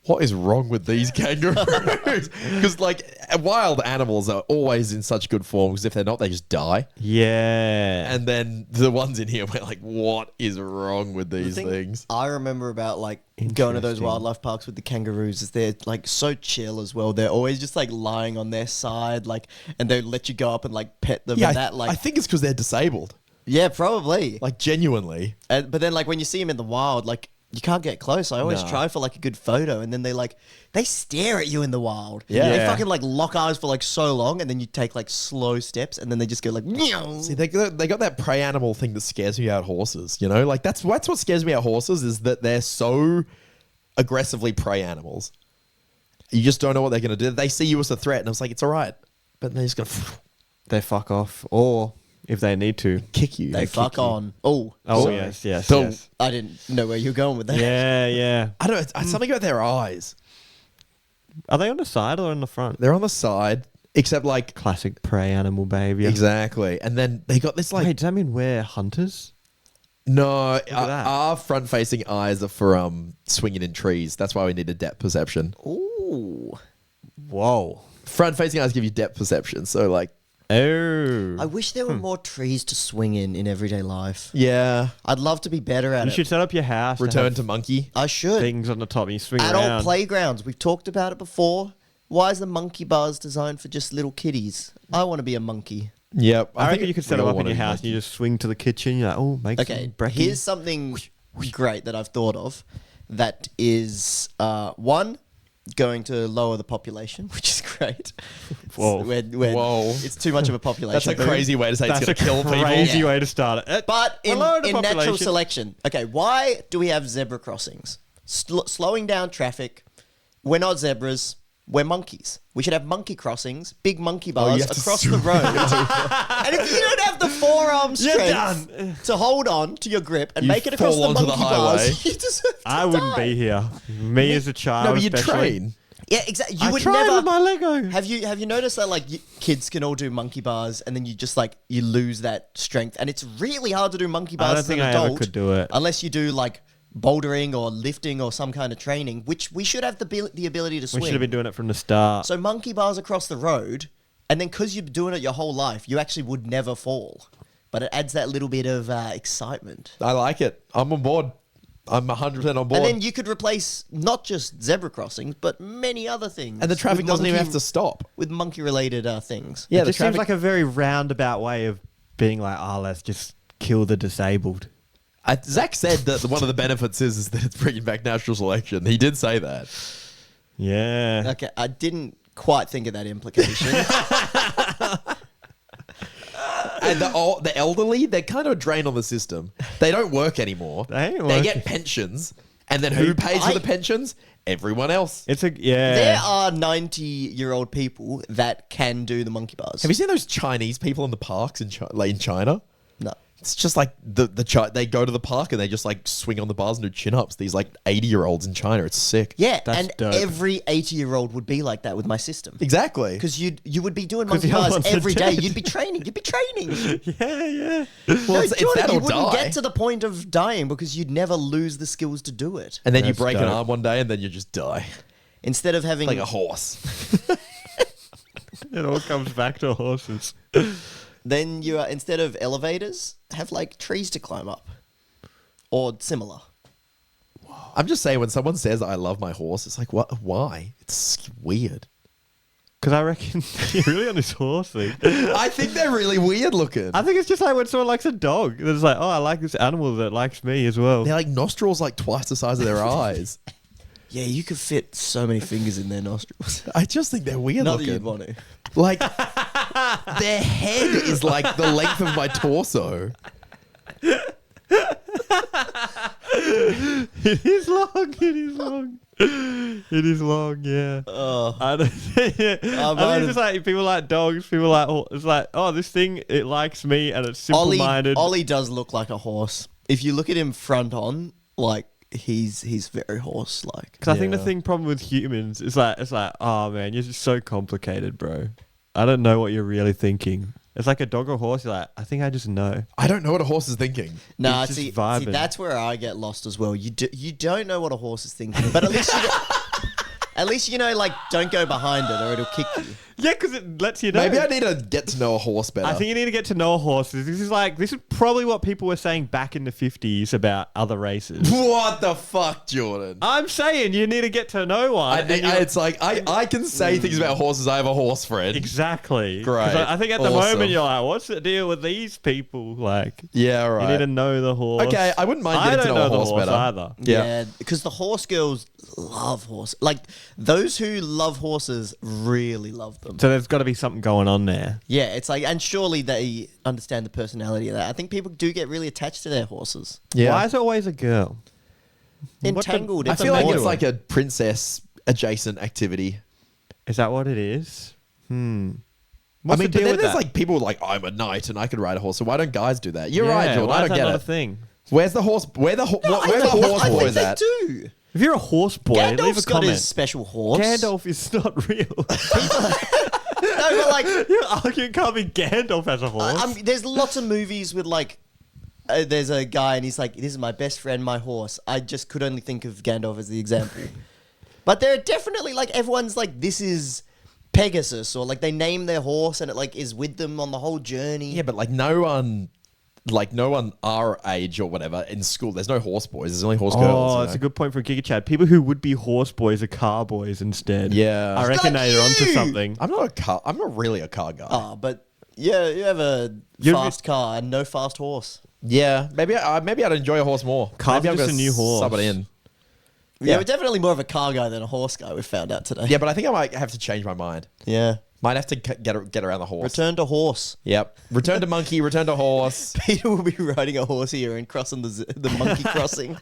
what is wrong with these kangaroos? Because like wild animals are always in such good form because if they're not, they just die. Yeah. And then the ones in here, we're like, what is wrong with these thing things? I remember about like going to those Interesting. wildlife parks with the kangaroos is they're like so chill as well. They're always just like lying on their side, like, and they let you go up and like pet them. Yeah, and that like, I think it's because they're disabled. yeah, probably. Like genuinely. But then like when you see them in the wild, like you can't get close. I always Nah. try for like a good photo, and then they stare at you in the wild. Yeah. They Yeah. fucking like lock eyes for like so long, and then you take like slow steps, and then they just go like, meow. See, they got that prey animal thing that scares me about horses. You know, like that's what scares me about horses is that they're so aggressively prey animals. You just don't know what they're going to do. They see you as a threat, and it's like it's all right, but they're just going to They fuck off, or if they need to. kick you. They kick fuck you. on. Oh, Oh sorry. yes, So- yes. I didn't know where you were going with that. Yeah, yeah. I don't know. It's something about their eyes. Are they on the side or on the front? They're on the side, except like Classic prey animal behavior. exactly, and then they got this like Wait, does that mean we're hunters? no. at that. Our front-facing eyes are for swinging in trees. That's why we need a depth perception. Ooh. Whoa. Front-facing eyes give you depth perception, so like Oh. I wish there were more trees to swing in everyday life. yeah. I'd love to be better at You it. should set up your house. Return have to monkey. I should. things on the top. And you swing Adult around. playgrounds. We've talked about it before. Why is the monkey bars designed for just little kiddies? I want to be a monkey. Yep. I reckon you could set we them all up in wanna your be house monkey. and you just swing to the kitchen. You're like, oh, make Okay, some brekkie. here's something great that I've thought of. That is one, going to lower the population, which is great. Whoa. Whoa. It's too much of a population. That's a boom. crazy way to say That's it's a going to kill people. crazy Yeah. way to start it. But Hello to in natural population. selection, okay, why do we have zebra crossings? Slowing down traffic. We're not zebras. We're monkeys. We should have monkey crossings, big monkey bars you have to across zoom the road. And if you don't have the forearm You're strength done. to hold on to your grip and You make it across fall the onto the monkey highway. bars, you deserve to I wouldn't die. be here. Me as a child. No, but you especially. train. Yeah, exactly. You I would tried never. with my Lego. Have you noticed that like kids can all do monkey bars and then you just like you lose that strength and it's really hard to do monkey bars I don't as think an I adult ever could do it. unless you do like bouldering or lifting or some kind of training, which we should have the ability to We swing. should have been doing it from the start. So monkey bars across the road, And then because you're doing it your whole life, you actually would never fall. But it adds that little bit of excitement. I like it. I'm on board. I'm 100% on board. And then you could replace not just zebra crossings, but many other things. And the traffic with doesn't even monkey- have to stop. With monkey-related things. Yeah, it the just seems traffic. like a very roundabout way of being like, oh, let's just kill the disabled. Zack said that one of the benefits is that it's bringing back natural selection. He did say that. Yeah. Okay, I didn't quite think of that implication. And the elderly, they're kind of a drain on the system. They don't work anymore. They ain't They working. get pensions. And then who pays for the pensions? Everyone else. It's a, yeah. There are 90-year-old people that can do the monkey bars. Have you seen those Chinese people in the parks in China? No. It's just like they go to the park and they just like swing on the bars and do chin-ups. These like 80-year-olds in China. It's sick. Yeah, That's and dope. every 80-year-old would be like that with my system. Exactly. Because you would be doing 'Cause monkey the other bars ones are every day. dead. You'd be training. Yeah, yeah. Well, it's Jordan, that you or wouldn't die. get to the point of dying because you'd never lose the skills to do it. And then you That's break an dope. arm one day and then you just die. Instead of having Like a horse. It all comes back to horses. then you are, instead of elevators, have like trees to climb up. Or similar. I'm just saying, when someone says I love my horse, it's like, what? Why? It's weird. Because I reckon you're really on this horse thing. I think they're really weird looking. I think it's just like when someone likes a dog. It's like, oh, I like this animal that likes me as well. They're like nostrils like twice the size of their eyes. Yeah, you could fit so many fingers in their nostrils. I just think they're weird Not that looking. you'd want to. Like, their head is like the length of my torso. It is long. It is long. It is long. Yeah. Oh. I don't. Yeah. I think it's just like people like dogs. People like it's like, oh, this thing it likes me and it's simple-minded. Ollie does look like a horse. If you look at him front on, like he's very horse-like. Because I think the Yeah. problem with humans is like oh man, you're just so complicated, bro. I don't know what you're really thinking. It's like a dog or horse. You're like, I think I just know. I don't know what a horse is thinking. Nah, It's just see, vibing. that's where I get lost as well. You don't know what a horse is thinking, but at least you know, like, don't go behind it or it'll kick you. Yeah, because it lets you know. Maybe I need to get to know a horse better. I think you need to get to know horses. This is probably what people were saying back in the 50s about other races. What the fuck, Jordan? I'm saying you need to get to know one. and you- It's like, I can say things about horses. I have a horse friend. exactly. 'Cause Great. I think at the Awesome. moment you're like, what's the deal with these people? Like, Yeah, you right. need to know the horse. Okay, I wouldn't mind I getting to don't know a the horse better. either. Yeah. Because the horse girls love horse. Like, those who love horses really love them. So there's got to be something going on there. Yeah, it's like, and surely they understand the personality of that. I think people do get really attached to their horses. Yeah. Why is it always a girl? What the- Entangled. I It's feel like amazing. it's like a princess adjacent activity. Is that what it is? What's I mean, the but deal then with there's that? like people like, I'm a knight and I could ride a horse. So why don't guys do that? You're Yeah, right, Jordan. why I is don't that get not it. a thing? Where's the horse? Where's the horse I boy think at? they do. If you're a horse boy, leave a Gandalf's got comment. his special horse. Gandalf is not real. No, but like, You're arguing can't be Gandalf as a horse. there's lots of movies with like, there's a guy and he's like, this is my best friend, my horse. I just could only think of Gandalf as the example. But there are definitely like, everyone's like, this is Pegasus, or like they name their horse and it like is with them on the whole journey. Yeah, but like no one our age or whatever in school, there's no horse boys. There's only horse girls. Oh, you that's know? a good point for Giga Chad. People who would be horse boys are car boys instead. Yeah. I reckon Like they're onto you! something. I'm not really a car guy. Oh, but yeah, you have a You're- fast car and no fast horse. Yeah, maybe I'd enjoy a horse more. Car's Maybe I'm just gonna a new horse. Sub it in. Yeah, Yeah. we're definitely more of a car guy than a horse guy. We found out today. Yeah, but I think I might have to change my mind. Yeah. Might have to get around the horse. Return to horse. Yep. Return to monkey. Return to horse Peter will be riding a horse here and crossing the monkey crossing.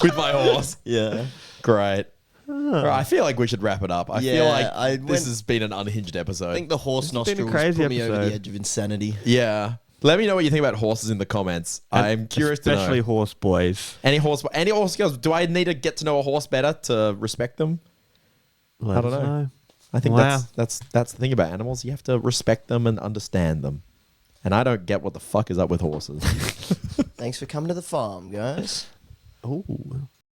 with my horse. Yeah. Great. All right, I feel like we should wrap it up. I feel Yeah, like this has been an unhinged episode. I think the horse This has been a nostrils crazy put me over episode. the edge of insanity. Yeah. Let me know what you think about horses in the comments. I'm curious to Especially know. horse boys. Any horse girls, do I need to get to know a horse better to respect them? Let I don't us know. I think Wow. that's the thing about animals. You have to respect them and understand them. And I don't get what the fuck is up with horses. Thanks for coming to the farm, guys. Ooh.